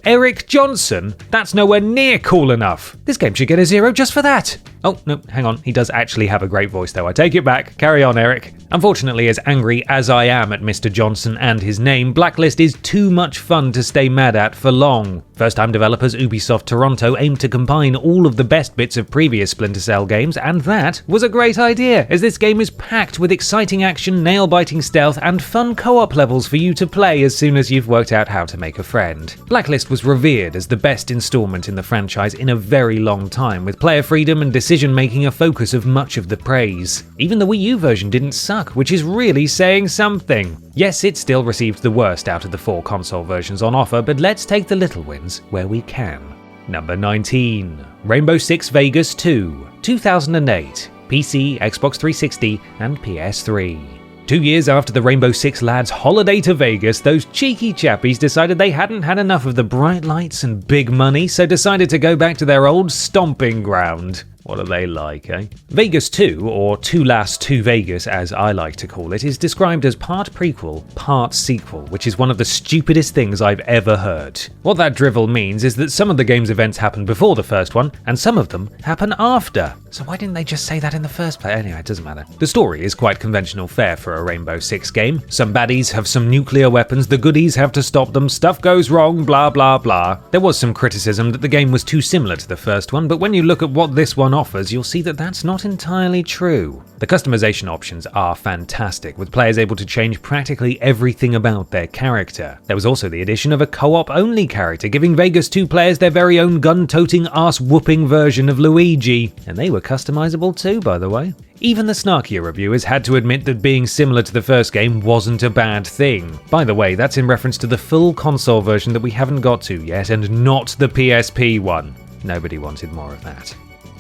Eric Johnson? That's nowhere near cool enough. This game should get a 0 just for that. Oh, no, hang on. He does actually have a great voice, though. I take it back. Carry on, Eric. Unfortunately, as angry as I am at Mr. Johnson and his name, Blacklist is too much fun to stay mad at for long. First-time developers UbiSoft Toronto aimed to combine all of the best bits of previous Splinter Cell games, and that was a great idea, as this game is packed with exciting action, nail-biting stealth, and fun co-op levels for you to play as soon as you've worked out how to make a friend. Blacklist was revered as the best installment in the franchise in a very long time, with player freedom and decision-making a focus of much of the praise. Even the Wii U version didn't suck, which is really saying something. Yes, it still received the worst out of the 4 console versions on offer, but let's take the little wins where we can. Number 19. Rainbow Six Vegas 2, 2008. PC, Xbox 360, and PS3. 2 years after the Rainbow Six lads' holiday to Vegas, those cheeky chappies decided they hadn't had enough of the bright lights and big money, so decided to go back to their old stomping ground. What are they like, eh? Vegas 2, or Two Last to Vegas as I like to call it, is described as part prequel, part sequel, which is one of the stupidest things I've ever heard. What that drivel means is that some of the game's events happen before the first one, and some of them happen after. So why didn't they just say that in the first place? Anyway, it doesn't matter. The story is quite conventional fare for a Rainbow Six game. Some baddies have some nuclear weapons, the goodies have to stop them, stuff goes wrong, blah blah blah. There was some criticism that the game was too similar to the first one, but when you look at what this one offers, you'll see that that's not entirely true. The customization options are fantastic, with players able to change practically everything about their character. There was also the addition of a co-op only character, giving Vegas 2 players their very own gun-toting, ass-whooping version of Luigi. And they were customizable too, by the way. Even the snarkier reviewers had to admit that being similar to the first game wasn't a bad thing. By the way, that's in reference to the full console version that we haven't got to yet, and not the PSP one. Nobody wanted more of that.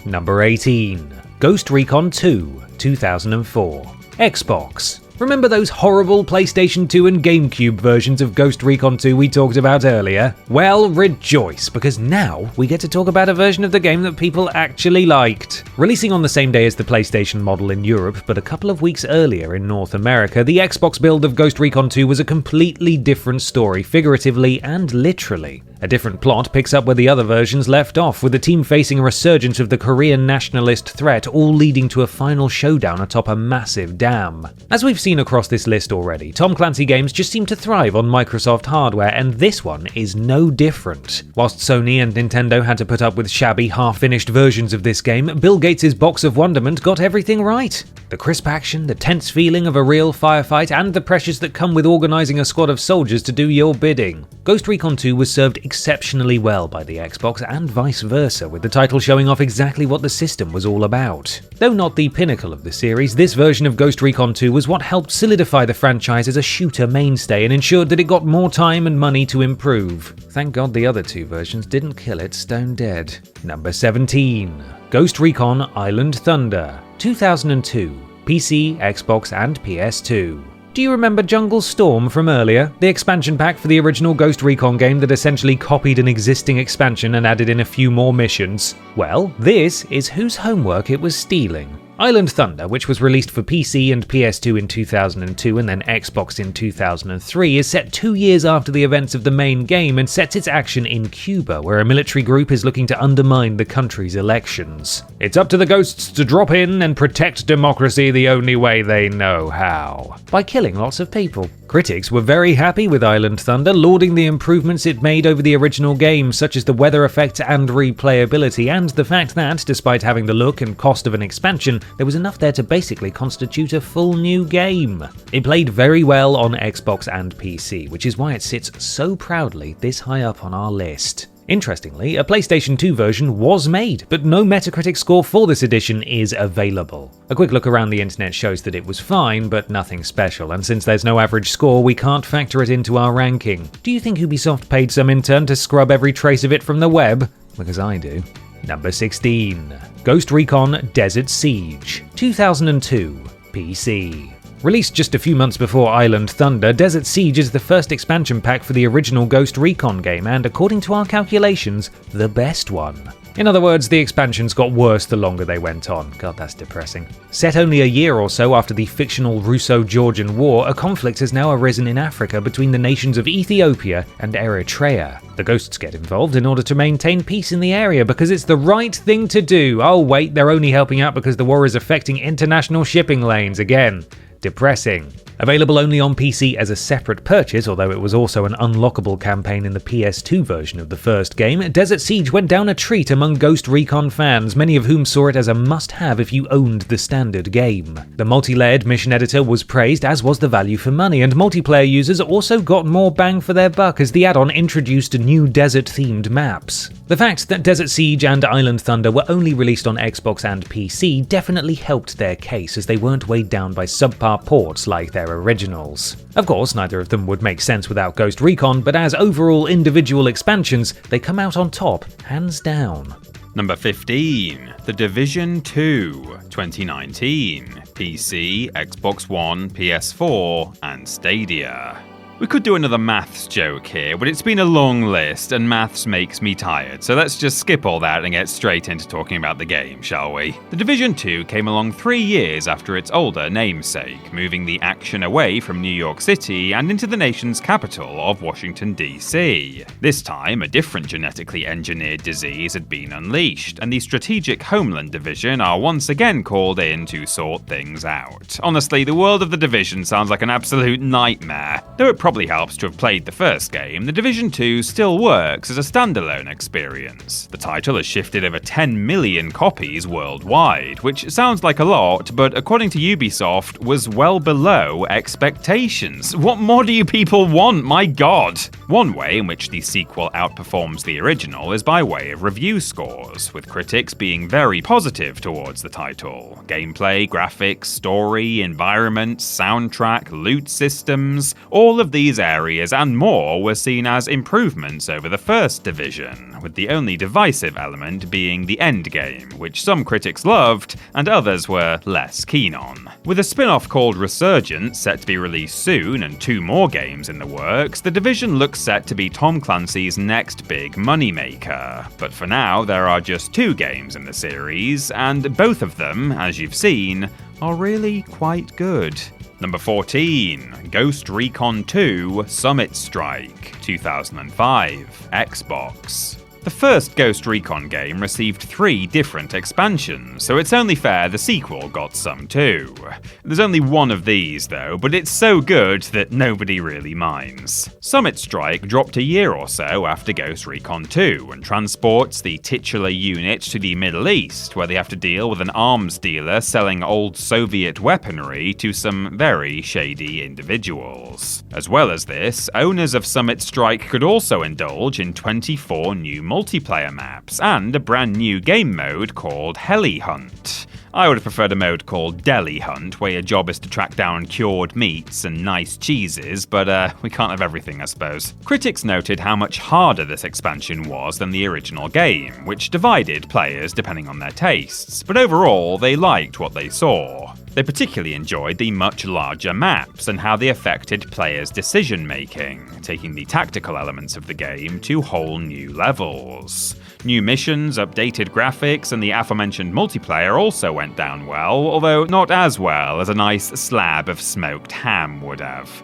Number 18. Ghost Recon 2, 2004. Xbox. Remember those horrible PlayStation 2 and GameCube versions of Ghost Recon 2 we talked about earlier? Well, rejoice, because now we get to talk about a version of the game that people actually liked. Releasing on the same day as the PlayStation model in Europe, but a couple of weeks earlier in North America, the Xbox build of Ghost Recon 2 was a completely different story, figuratively and literally. A different plot picks up where the other versions left off, with the team facing a resurgence of the Korean nationalist threat, all leading to a final showdown atop a massive dam. As we've seen across this list already, Tom Clancy games just seem to thrive on Microsoft hardware, and this one is no different. Whilst Sony and Nintendo had to put up with shabby, half-finished versions of this game, Bill Gates' box of wonderment got everything right. The crisp action, the tense feeling of a real firefight, and the pressures that come with organising a squad of soldiers to do your bidding. Ghost Recon 2 was served exceptionally well by the Xbox and vice versa, with the title showing off exactly what the system was all about. Though not the pinnacle of the series, this version of Ghost Recon 2 was what helped solidify the franchise as a shooter mainstay and ensured that it got more time and money to improve. Thank God the other two versions didn't kill it stone dead. Number 17. Ghost Recon Island Thunder, 2002, PC, Xbox and PS2. Do you remember Jungle Storm from earlier? The expansion pack for the original Ghost Recon game that essentially copied an existing expansion and added in a few more missions? Well, this is whose homework it was stealing. Island Thunder, which was released for PC and PS2 in 2002 and then Xbox in 2003, is set 2 years after the events of the main game and sets its action in Cuba, where a military group is looking to undermine the country's elections. It's up to the ghosts to drop in and protect democracy the only way they know how, by killing lots of people. Critics were very happy with Island Thunder, lauding the improvements it made over the original game, such as the weather effects and replayability, and the fact that, despite having the look and cost of an expansion, there was enough there to basically constitute a full new game. It played very well on Xbox and PC, which is why it sits so proudly this high up on our list. Interestingly, a PlayStation 2 version was made, but no Metacritic score for this edition is available. A quick look around the internet shows that it was fine, but nothing special, and since there's no average score, we can't factor it into our ranking. Do you think Ubisoft paid some intern to scrub every trace of it from the web? Because I do. Number 16. Ghost Recon Desert Siege, 2002, PC. Released just a few months before Island Thunder, Desert Siege is the first expansion pack for the original Ghost Recon game and, according to our calculations, the best one. In other words, the expansions got worse the longer they went on. God, that's depressing. Set only a year or so after the fictional Russo-Georgian War, a conflict has now arisen in Africa between the nations of Ethiopia and Eritrea. The ghosts get involved in order to maintain peace in the area because it's the right thing to do. Oh wait, they're only helping out because the war is affecting international shipping lanes again. Depressing. Available only on PC as a separate purchase, although it was also an unlockable campaign in the PS2 version of the first game, Desert Siege went down a treat among Ghost Recon fans, many of whom saw it as a must-have if you owned the standard game. The multi-layered mission editor was praised, as was the value for money, and multiplayer users also got more bang for their buck as the add-on introduced new desert-themed maps. The fact that Desert Siege and Island Thunder were only released on Xbox and PC definitely helped their case, as they weren't weighed down by subpar ports like their originals. Of course, neither of them would make sense without Ghost Recon, but as overall individual expansions, they come out on top, hands down. Number 15. The Division 2, 2019. PC, Xbox One, PS4, and Stadia. We could do another maths joke here, but it's been a long list, and maths makes me tired, so let's just skip all that and get straight into talking about the game, shall we? The Division 2 came along 3 years after its older namesake, moving the action away from New York City and into the nation's capital of Washington, D.C. This time, a different genetically engineered disease had been unleashed, and the Strategic Homeland Division are once again called in to sort things out. Honestly, the world of the Division sounds like an absolute nightmare. Though it probably helps to have played the first game, the Division 2 still works as a standalone experience. The title has shifted over 10 million copies worldwide, which sounds like a lot, but according to Ubisoft, was well below expectations. What more do you people want, my god? One way in which the sequel outperforms the original is by way of review scores, with critics being very positive towards the title. Gameplay, graphics, story, environments, soundtrack, loot systems, all of these areas and more were seen as improvements over the first Division, with the only divisive element being the endgame, which some critics loved and others were less keen on. With a spin-off called Resurgence set to be released soon and 2 more games in the works, The Division looks set to be Tom Clancy's next big moneymaker. But for now, there are just 2 games in the series, and both of them, as you've seen, are really quite good. Number 14, Ghost Recon 2 Summit Strike, 2005, Xbox. The first Ghost Recon game received 3 different expansions, so it's only fair the sequel got some too. There's only one of these though, but it's so good that nobody really minds. Summit Strike dropped a year or so after Ghost Recon 2 and transports the titular unit to the Middle East, where they have to deal with an arms dealer selling old Soviet weaponry to some very shady individuals. As well as this, owners of Summit Strike could also indulge in 24 new multiplayer maps and a brand new game mode called Heli Hunt. I would have preferred a mode called Deli Hunt, where your job is to track down cured meats and nice cheeses, but we can't have everything, I suppose. Critics noted how much harder this expansion was than the original game, which divided players depending on their tastes, but overall they liked what they saw. They particularly enjoyed the much larger maps and how they affected players' decision-making, taking the tactical elements of the game to whole new levels. New missions, updated graphics, and the aforementioned multiplayer also went down well, although not as well as a nice slab of smoked ham would have.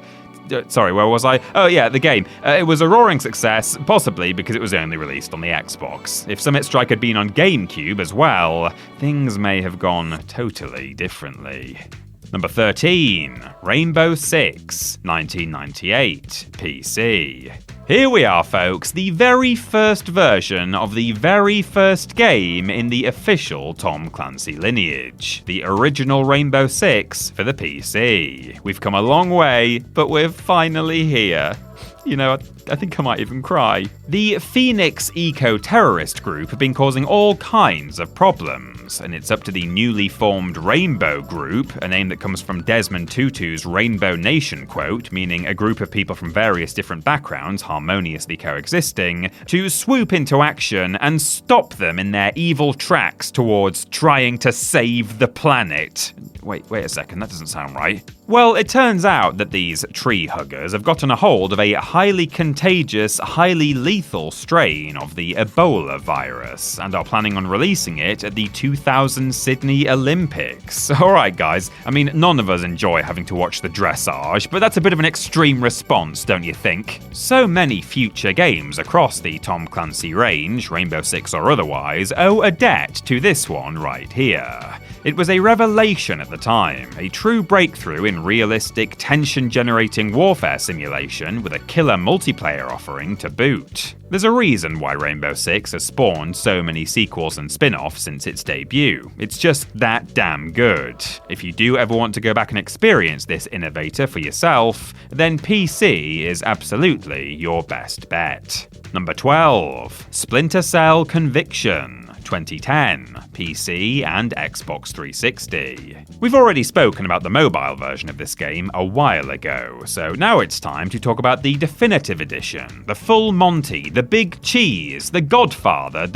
Sorry, where was I? Oh yeah, the game. It was a roaring success, possibly because it was only released on the Xbox. If Summit Strike had been on GameCube as well, things may have gone totally differently. Number 13, Rainbow Six, 1998, PC. Here we are, folks, the very first version of the very first game in the official Tom Clancy lineage, the original Rainbow Six for the PC. We've come a long way, but we're finally here. You know, I think I might even cry. The Phoenix eco-terrorist group have been causing all kinds of problems, and it's up to the newly formed Rainbow Group, a name that comes from Desmond Tutu's Rainbow Nation quote, meaning a group of people from various different backgrounds harmoniously coexisting, to swoop into action and stop them in their evil tracks towards trying to save the planet. Wait a second, that doesn't sound right. Well, it turns out that these tree huggers have gotten a hold of a highly contagious, highly lethal strain of the Ebola virus, and are planning on releasing it at the 2000 Sydney Olympics. Alright guys, I mean, none of us enjoy having to watch the dressage, but that's a bit of an extreme response, don't you think? So many future games across the Tom Clancy range, Rainbow Six or otherwise, owe a debt to this one right here. It was a revelation at the time, a true breakthrough in realistic, tension-generating warfare simulation with a killer multiplayer offering to boot. There's a reason why Rainbow Six has spawned so many sequels and spin-offs since its debut. It's just that damn good. If you do ever want to go back and experience this innovator for yourself, then PC is absolutely your best bet. Number 12, Splinter Cell Conviction. 2010, PC and Xbox 360. We've already spoken about the mobile version of this game a while ago, so now it's time to talk about the definitive edition, the full Monty, the big cheese, the Godfather,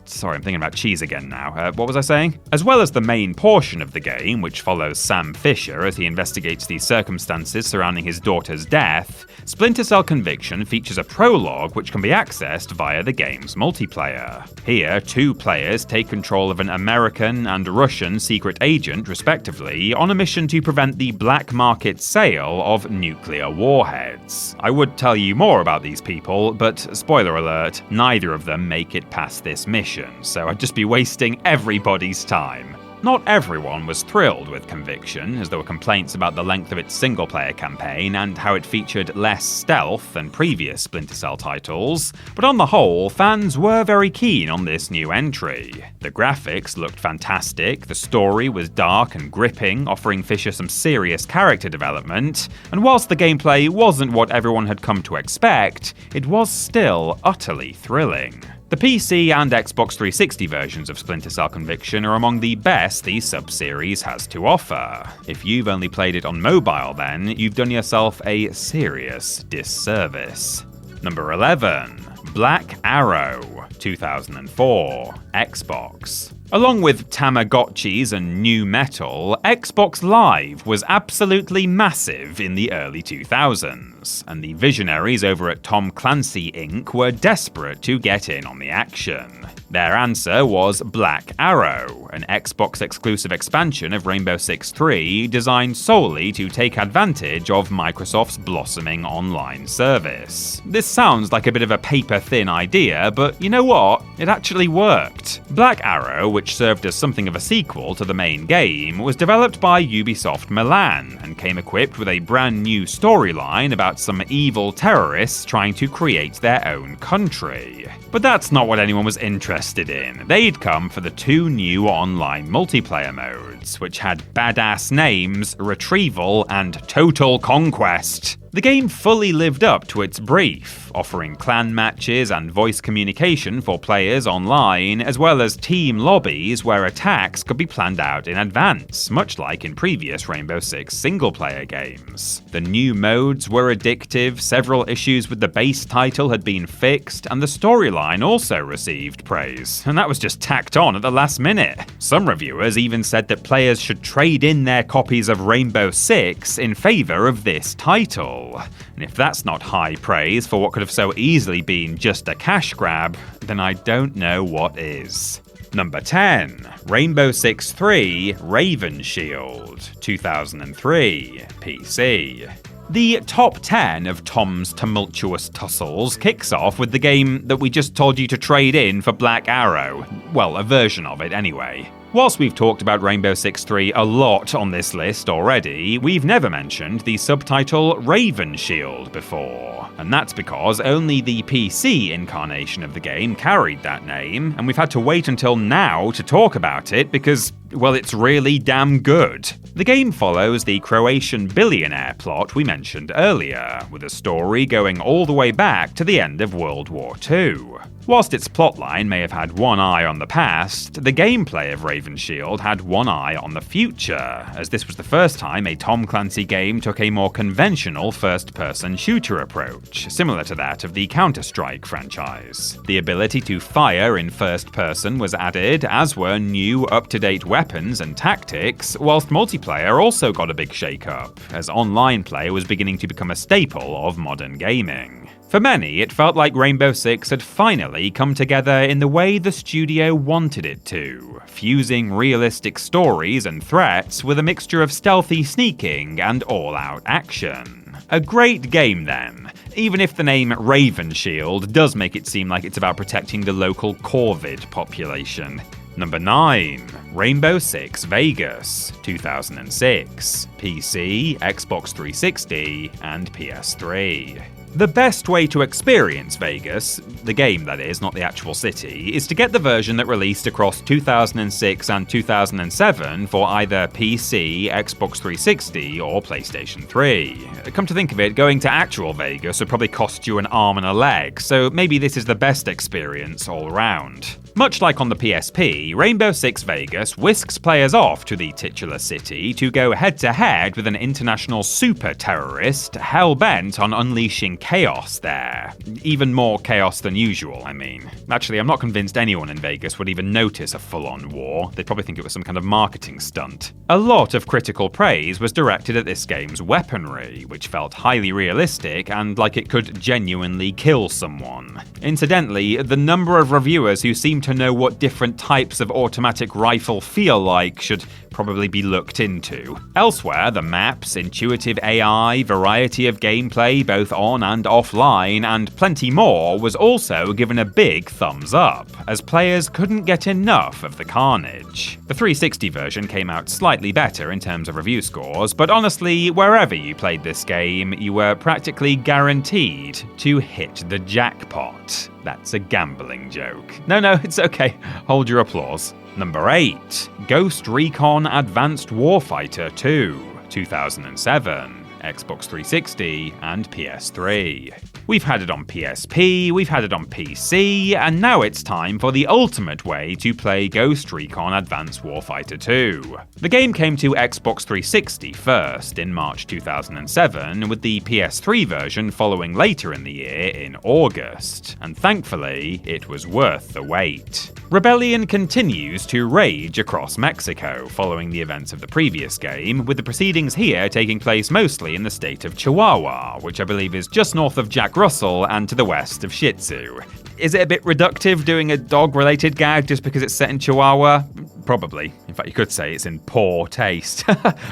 Sorry, I'm thinking about cheese again now. What was I saying? As well as the main portion of the game, which follows Sam Fisher as he investigates the circumstances surrounding his daughter's death, Splinter Cell Conviction features a prologue which can be accessed via the game's multiplayer. Here, 2 players take control of an American and Russian secret agent, respectively, on a mission to prevent the black market sale of nuclear warheads. I would tell you more about these people, but spoiler alert, neither of them make it past this mission. So I'd just be wasting everybody's time. Not everyone was thrilled with Conviction, as there were complaints about the length of its single-player campaign and how it featured less stealth than previous Splinter Cell titles, but on the whole, fans were very keen on this new entry. The graphics looked fantastic, the story was dark and gripping, offering Fisher some serious character development, and whilst the gameplay wasn't what everyone had come to expect, it was still utterly thrilling. The PC and Xbox 360 versions of Splinter Cell Conviction are among the best the subseries has to offer. If you've only played it on mobile then, you've done yourself a serious disservice. Number 11. Black Arrow, 2004, Xbox. Along with Tamagotchis and new metal, Xbox Live was absolutely massive in the early 2000s, and the visionaries over at Tom Clancy Inc. were desperate to get in on the action. Their answer was Black Arrow, an Xbox-exclusive expansion of Rainbow Six 3 designed solely to take advantage of Microsoft's blossoming online service. This sounds like a bit of a paper-thin idea, but you know what? It actually worked. Black Arrow, which served as something of a sequel to the main game, was developed by UbiSoft Milan and came equipped with a brand new storyline about some evil terrorists trying to create their own country. But that's not what anyone was interested in. They'd come for the two new online multiplayer modes, which had badass names, Retrieval and Total Conquest. The game fully lived up to its brief, offering clan matches and voice communication for players online, as well as team lobbies where attacks could be planned out in advance, much like in previous Rainbow Six single-player games. The new modes were addictive, several issues with the base title had been fixed, and the storyline also received praise, and that was just tacked on at the last minute. Some reviewers even said that players should trade in their copies of Rainbow Six in favour of this title. And if that's not high praise for what could have so easily been just a cash grab, then I don't know what is. Number 10. Rainbow Six 3 Raven Shield, 2003, PC. The top 10 of Tom's tumultuous tussles kicks off with the game that we just told you to trade in for Black Arrow. Well, a version of it anyway. Whilst we've talked about Rainbow Six 3 a lot on this list already, we've never mentioned the subtitle Raven Shield before. And that's because only the PC incarnation of the game carried that name, and we've had to wait until now to talk about it because, well, it's really damn good. The game follows the Croatian billionaire plot we mentioned earlier, with a story going all the way back to the end of World War II. Whilst its plotline may have had one eye on the past, the gameplay of Raven Shield had one eye on the future, as this was the first time a Tom Clancy game took a more conventional first-person shooter approach, similar to that of the Counter-Strike franchise. The ability to fire in first person was added, as were new up-to-date weapons and tactics, whilst multiplayer also got a big shake-up, as online play was beginning to become a staple of modern gaming. For many, it felt like Rainbow Six had finally come together in the way the studio wanted it to, fusing realistic stories and threats with a mixture of stealthy sneaking and all-out action. A great game then, even if the name Raven Shield does make it seem like it's about protecting the local Corvid population. Number 9. Rainbow Six Vegas, 2006, PC, Xbox 360, and PS3. The best way to experience Vegas, the game that is, not the actual city, is to get the version that released across 2006 and 2007 for either PC, Xbox 360, or PlayStation 3. Come to think of it, going to actual Vegas would probably cost you an arm and a leg, so maybe this is the best experience all around. Much like on the PSP, Rainbow Six Vegas whisks players off to the titular city to go head-to-head with an international super-terrorist hell-bent on unleashing chaos there. Even more chaos than usual, I mean. Actually, I'm not convinced anyone in Vegas would even notice a full-on war. They'd probably think it was some kind of marketing stunt. A lot of critical praise was directed at this game's weaponry, which felt highly realistic and like it could genuinely kill someone. Incidentally, the number of reviewers who seem to know what different types of automatic rifle feel like should probably be looked into. Elsewhere, the maps, intuitive AI, variety of gameplay both on and offline, and plenty more was also given a big thumbs up, as players couldn't get enough of the carnage. The 360 version came out slightly better in terms of review scores, but honestly, wherever you played this game, you were practically guaranteed to hit the jackpot. That's a gambling joke. No, it's okay. Hold your applause. Number 8. Ghost Recon Advanced Warfighter 2, 2007, Xbox 360 and PS3. We've had it on PSP, we've had it on PC, and now it's time for the ultimate way to play Ghost Recon Advanced Warfighter 2. The game came to Xbox 360 first in March 2007, with the PS3 version following later in the year in August, and thankfully, it was worth the wait. Rebellion continues to rage across Mexico following the events of the previous game, with the proceedings here taking place mostly in the state of Chihuahua, which I believe is just north of Jack Russell and to the west of Shih Tzu. Is it a bit reductive doing a dog-related gag just because it's set in Chihuahua? Probably. In fact, you could say it's in poor taste.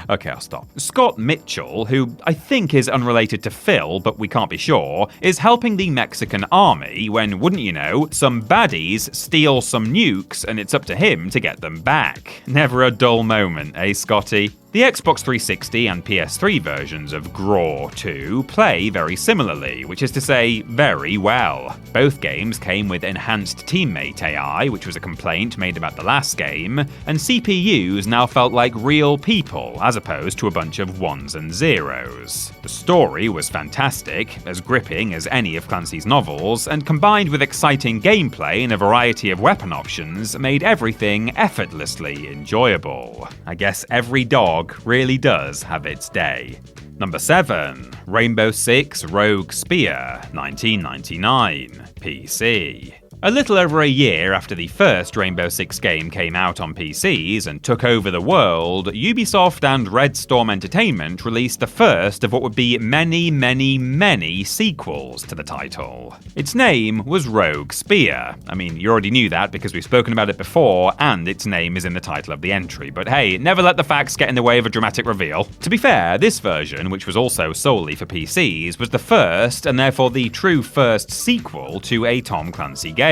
Okay, I'll stop. Scott Mitchell, who I think is unrelated to Phil, but we can't be sure, is helping the Mexican army when, wouldn't you know, some baddies steal some nukes and it's up to him to get them back. Never a dull moment, eh, Scotty? The Xbox 360 and PS3 versions of GRAW 2 play very similarly, which is to say, very well. Both games came with enhanced teammate AI, which was a complaint made about the last game, and CPUs now felt like real people, as opposed to a bunch of ones and zeros. The story was fantastic, as gripping as any of Clancy's novels, and combined with exciting gameplay and a variety of weapon options, made everything effortlessly enjoyable. I guess every dog really does have its day. Number 7. Rainbow Six Rogue Spear, 1999, PC. A little over a year after the first Rainbow Six game came out on PCs and took over the world, Ubisoft and Red Storm Entertainment released the first of what would be many sequels to the title. Its name was Rogue Spear. I mean, you already knew that because we've spoken about it before, and its name is in the title of the entry, but hey, never let the facts get in the way of a dramatic reveal. To be fair, this version, which was also solely for PCs, was the first, and therefore the true first sequel to a Tom Clancy game.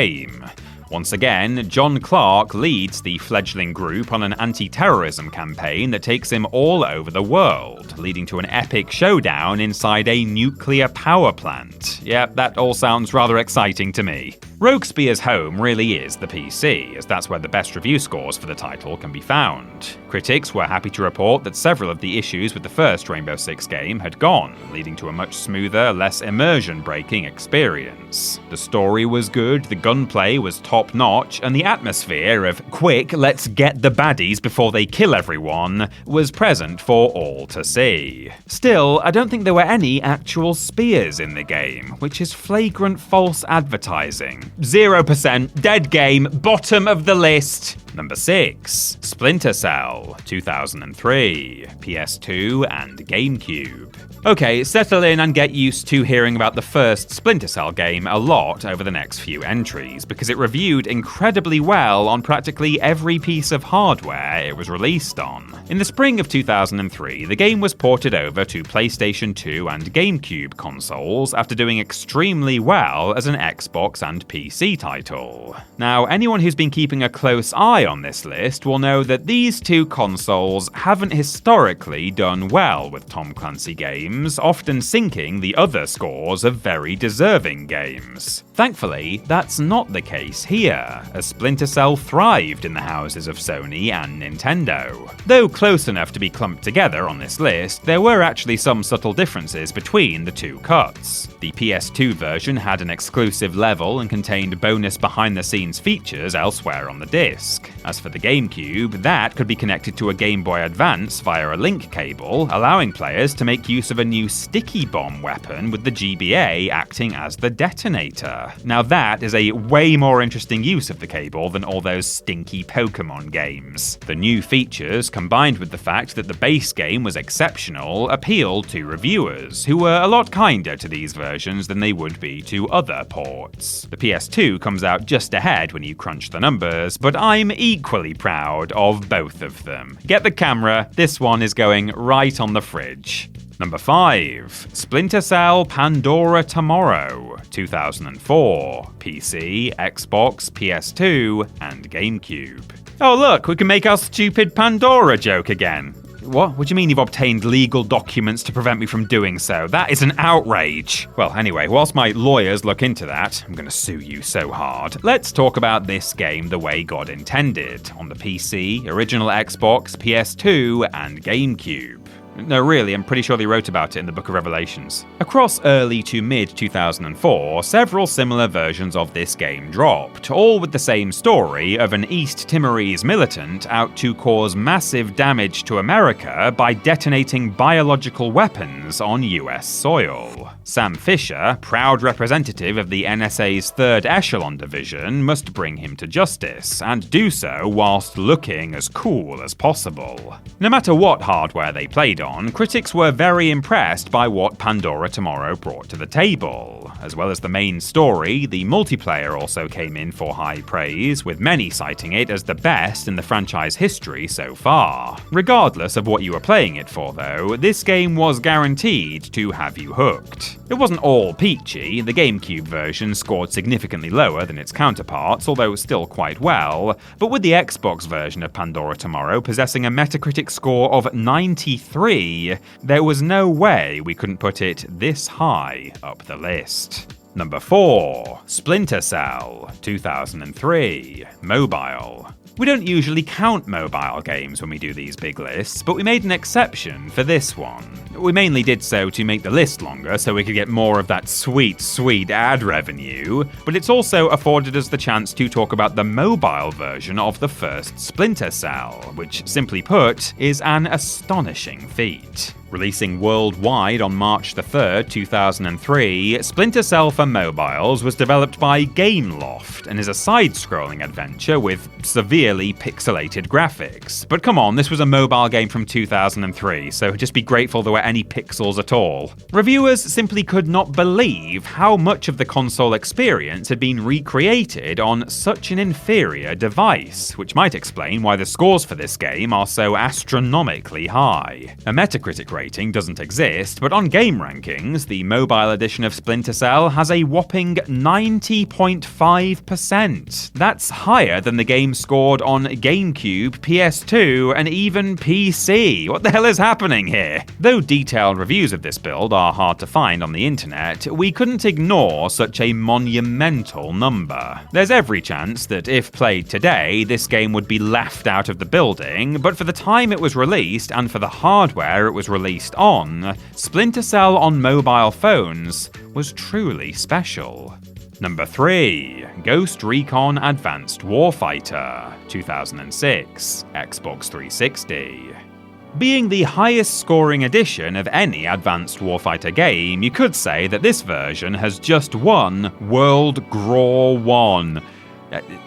Once again, John Clark leads the fledgling group on an anti-terrorism campaign that takes him all over the world, leading to an epic showdown inside a nuclear power plant. Yep, that all sounds rather exciting to me. Rogue Spear's home really is the PC, as that's where the best review scores for the title can be found. Critics were happy to report that several of the issues with the first Rainbow Six game had gone, leading to a much smoother, less immersion-breaking experience. The story was good, the gunplay was top-notch, and the atmosphere of, quick, let's get the baddies before they kill everyone, was present for all to see. Still, I don't think there were any actual spears in the game, which is flagrant false advertising. 0%, dead game, bottom of the list. Number 6. Splinter Cell, 2003, PS2 and GameCube. Okay, settle in and get used to hearing about the first Splinter Cell game a lot over the next few entries, because it reviewed incredibly well on practically every piece of hardware it was released on. In the spring of 2003, the game was ported over to PlayStation 2 and GameCube consoles after doing extremely well as an Xbox and PC title. Now, anyone who's been keeping a close eye on this list will know that these two consoles haven't historically done well with Tom Clancy games, often sinking the other scores of very deserving games. Thankfully, that's not the case here, as Splinter Cell thrived in the houses of Sony and Nintendo. Though close enough to be clumped together on this list, there were actually some subtle differences between the two cuts. The PS2 version had an exclusive level and contained bonus behind-the-scenes features elsewhere on the disc. As for the GameCube, that could be connected to a Game Boy Advance via a link cable, allowing players to make use of a new sticky bomb weapon with the GBA acting as the detonator. Now that is a way more interesting use of the cable than all those stinky Pokemon games. The new features, combined with the fact that the base game was exceptional, appealed to reviewers, who were a lot kinder to these versions than they would be to other ports. The PS2 comes out just ahead when you crunch the numbers, but I'm equally proud of both of them. Get the camera, this one is going right on the fridge. Number 5. Splinter Cell Pandora Tomorrow, 2004, PC, Xbox, PS2, and GameCube. Oh look, we can make our stupid Pandora joke again. What? What do you mean you've obtained legal documents to prevent me from doing so? That is an outrage. Well, anyway, whilst my lawyers look into that, I'm gonna sue you so hard. Let's talk about this game the way God intended, on the PC, original Xbox, PS2, and GameCube. No, really, I'm pretty sure they wrote about it in the Book of Revelations. Across early to mid-2004, several similar versions of this game dropped, all with the same story of an East Timorese militant out to cause massive damage to America by detonating biological weapons on US soil. Sam Fisher, proud representative of the NSA's 3rd Echelon Division, must bring him to justice, and do so whilst looking as cool as possible. No matter what hardware they played on, critics were very impressed by what Pandora Tomorrow brought to the table. As well as the main story, the multiplayer also came in for high praise, with many citing it as the best in the franchise history so far. Regardless of what you were playing it for though, this game was guaranteed to have you hooked. It wasn't all peachy. The GameCube version scored significantly lower than its counterparts, although still quite well, but with the Xbox version of Pandora Tomorrow possessing a Metacritic score of 93, there was no way we couldn't put it this high up the list. Number 4. Splinter Cell, 2003, mobile. We don't usually count mobile games when we do these big lists, but we made an exception for this one. We mainly did so to make the list longer so we could get more of that sweet, sweet ad revenue, but it's also afforded us the chance to talk about the mobile version of the first Splinter Cell, which, simply put, is an astonishing feat. Releasing worldwide on March 3rd, 2003, Splinter Cell for mobiles was developed by Gameloft and is a side-scrolling adventure with severely pixelated graphics. But come on, this was a mobile game from 2003, so just be grateful there were any pixels at all. Reviewers simply could not believe how much of the console experience had been recreated on such an inferior device, which might explain why the scores for this game are so astronomically high. A Metacritic rating doesn't exist, but on Game Rankings, the mobile edition of Splinter Cell has a whopping 90.5%. That's higher than the game scored on GameCube, PS2, and even PC. What the hell is happening here? Though detailed reviews of this build are hard to find on the internet, we couldn't ignore such a monumental number. There's every chance that if played today, this game would be left out of the building, but for the time it was released and for the hardware it was released on, Splinter Cell on mobile phones was truly special. Number 3. Ghost Recon Advanced Warfighter, 2006, Xbox 360. Being the highest scoring edition of any Advanced Warfighter game, you could say that this version has just won World Gr 1.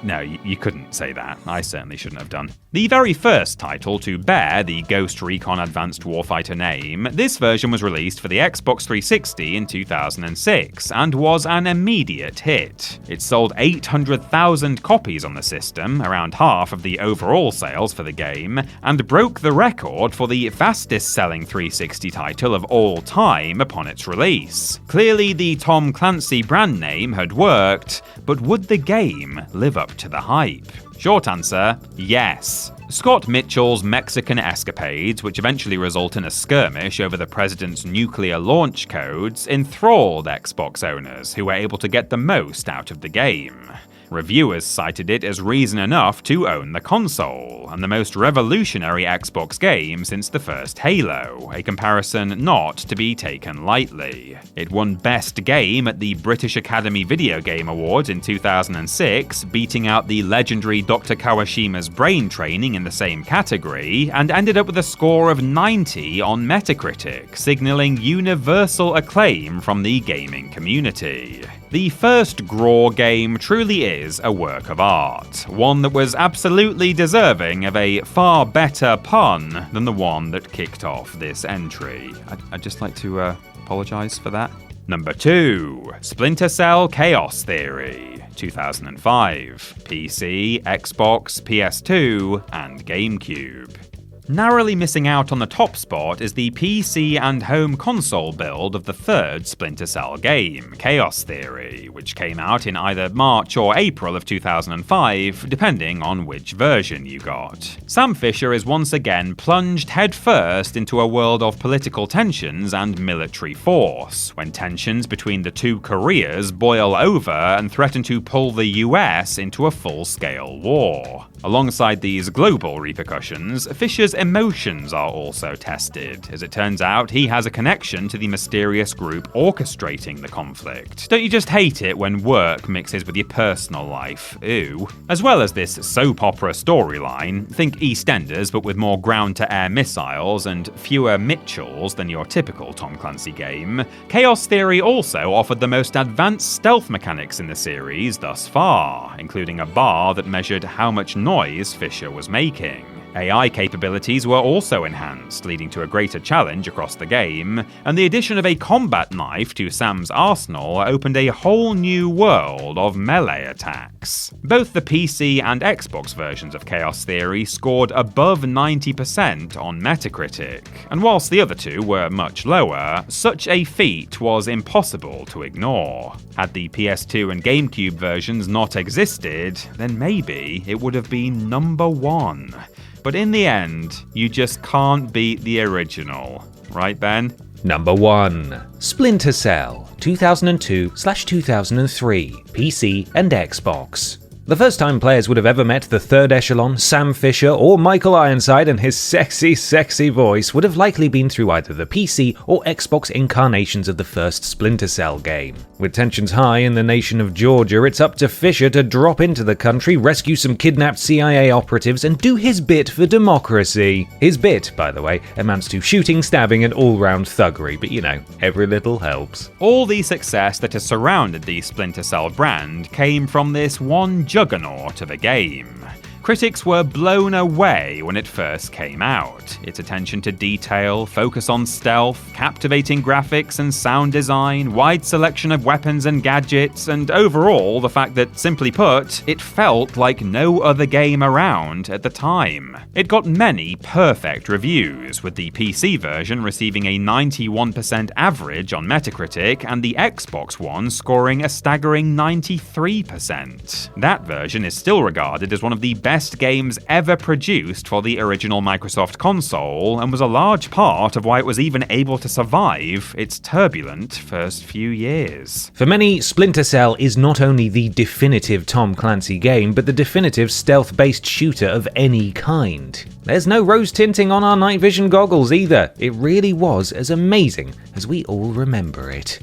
No, you couldn't say that. I certainly shouldn't have done. The very first title to bear the Ghost Recon Advanced Warfighter name, this version was released for the Xbox 360 in 2006 and was an immediate hit. It sold 800,000 copies on the system, around half of the overall sales for the game, and broke the record for the fastest-selling 360 title of all time upon its release. Clearly, the Tom Clancy brand name had worked, but would the game live up to the hype? Short answer, yes. Scott Mitchell's Mexican escapades, which eventually result in a skirmish over the president's nuclear launch codes, enthralled Xbox owners who were able to get the most out of the game. Reviewers cited it as reason enough to own the console, and the most revolutionary Xbox game since the first Halo, a comparison not to be taken lightly. It won Best Game at the British Academy Video Game Awards in 2006, beating out the legendary Dr. Kawashima's Brain Training in the same category, and ended up with a score of 90 on Metacritic, signalling universal acclaim from the gaming community. The first Gr game truly is a work of art, one that was absolutely deserving of a far better pun than the one that kicked off this entry. I'd just like to apologise for that. Number 2. Splinter Cell Chaos Theory, 2005. PC, Xbox, PS2, and GameCube. Narrowly missing out on the top spot is the PC and home console build of the third Splinter Cell game, Chaos Theory, which came out in either March or April of 2005, depending on which version you got. Sam Fisher is once again plunged headfirst into a world of political tensions and military force, when tensions between the two Koreas boil over and threaten to pull the US into a full-scale war. Alongside these global repercussions, Fisher's emotions are also tested. As it turns out, he has a connection to the mysterious group orchestrating the conflict. Don't you just hate it when work mixes with your personal life? Ooh. As well as this soap opera storyline, think EastEnders but with more ground-to-air missiles and fewer Mitchells than your typical Tom Clancy game, Chaos Theory also offered the most advanced stealth mechanics in the series thus far, including a bar that measured how much noise Fisher was making. AI capabilities were also enhanced, leading to a greater challenge across the game, and the addition of a combat knife to Sam's arsenal opened a whole new world of melee attacks. Both the PC and Xbox versions of Chaos Theory scored above 90% on Metacritic, and whilst the other two were much lower, such a feat was impossible to ignore. Had the PS2 and GameCube versions not existed, then maybe it would have been number one. But in the end, you just can't beat the original. Right, Ben? Number 1. Splinter Cell, 2002/2003, PC and Xbox. The first time players would have ever met the third echelon, Sam Fisher, or Michael Ironside and his sexy, sexy voice would have likely been through either the PC or Xbox incarnations of the first Splinter Cell game. With tensions high in the nation of Georgia, it's up to Fisher to drop into the country, rescue some kidnapped CIA operatives, and do his bit for democracy. His bit, by the way, amounts to shooting, stabbing, and all-round thuggery, but you know, every little helps. All the success that has surrounded the Splinter Cell brand came from this one juggernaut of a game. Critics were blown away when it first came out. Its attention to detail, focus on stealth, captivating graphics and sound design, wide selection of weapons and gadgets, and overall the fact that, simply put, it felt like no other game around at the time. It got many perfect reviews, with the PC version receiving a 91% average on Metacritic and the Xbox One scoring a staggering 93%. That version is still regarded as one of the best games ever produced for the original Microsoft console, and was a large part of why it was even able to survive its turbulent first few years. For many, Splinter Cell is not only the definitive Tom Clancy game, but the definitive stealth-based shooter of any kind. There's no rose tinting on our night vision goggles either. It really was as amazing as we all remember it.